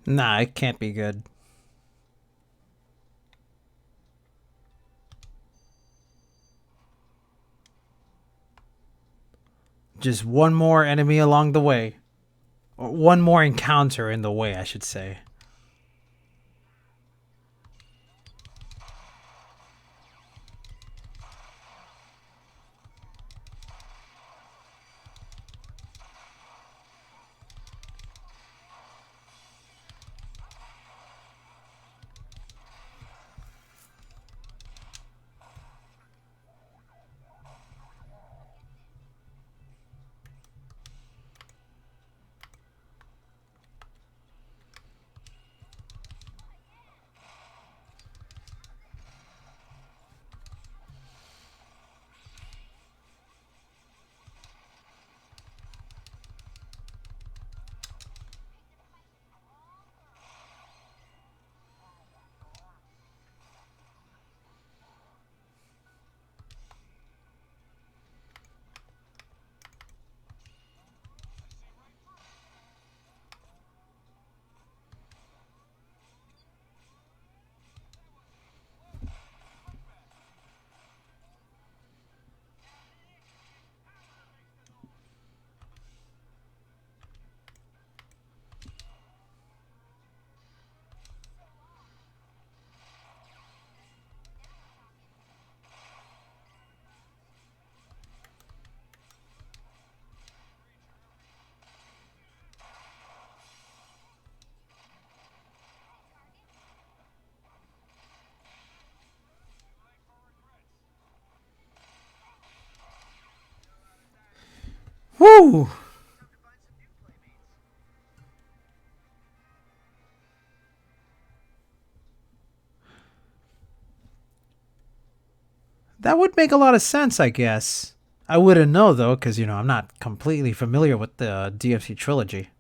Speaker 1: Nah, it can't be good. Just one more enemy along the way. Or one more encounter in the way, I should say. Woo! That would make a lot of sense, I guess. I wouldn't know though, because I'm not completely familiar with the DFC trilogy.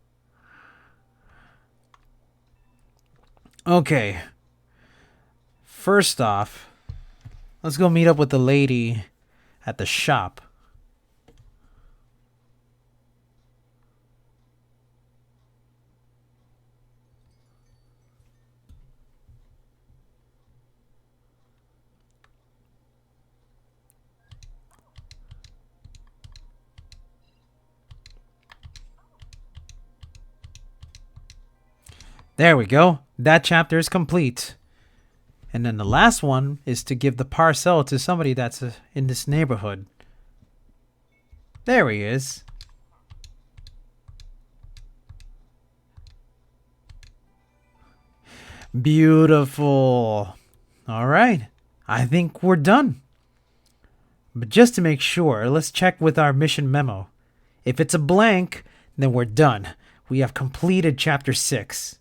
Speaker 1: Okay. First off, let's go meet up with the lady at the shop. There we go. That chapter is complete. And then the last one is to give the parcel to somebody that's in this neighborhood. There he is. Beautiful. All right. I think we're done. But just to make sure, let's check with our mission memo. If it's a blank, then we're done. We have completed Chapter 6.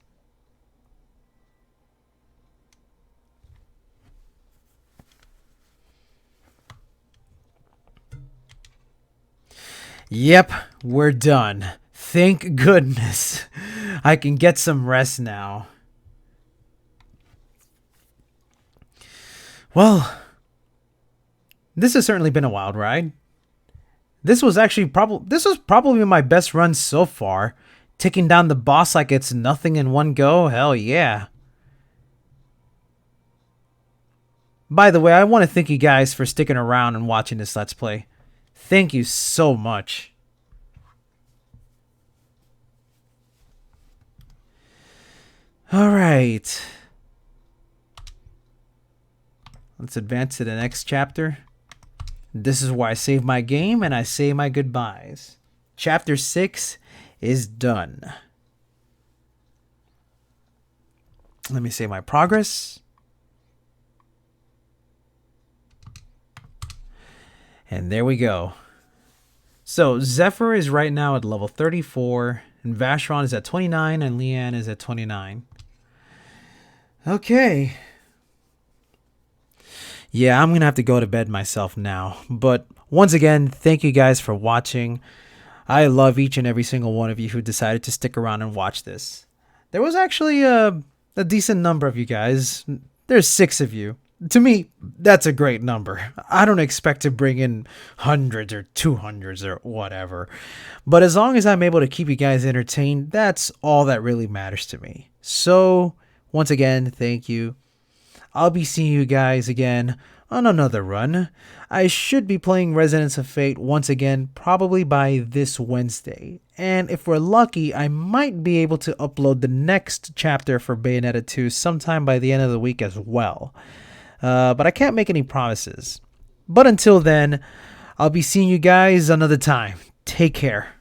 Speaker 1: Yep, we're done. Thank goodness. I can get some rest now. Well, this has certainly been a wild ride. This was probably my best run so far. Taking down the boss like it's nothing in one go. Hell yeah. By the way, I want to thank you guys for sticking around and watching this Let's Play. Thank you so much. Alright. Let's advance to the next chapter. This is where I save my game and I say my goodbyes. Chapter 6 is done. Let me save my progress. And there we go. So Zephyr is right now at level 34, and Vacheron is at 29, and Leanne is at 29. Okay. Yeah, I'm going to have to go to bed myself now. But once again, thank you guys for watching. I love each and every single one of you who decided to stick around and watch this. There was actually a decent number of you guys. There's 6 of you. To me, that's a great number. I don't expect to bring in hundreds or 200s or whatever. But as long as I'm able to keep you guys entertained, that's all that really matters to me. So, once again, thank you. I'll be seeing you guys again on another run. I should be playing Resonance of Fate once again probably by this Wednesday. And if we're lucky, I might be able to upload the next chapter for Bayonetta 2 sometime by the end of the week as well. But I can't make any promises. But until then, I'll be seeing you guys another time. Take care.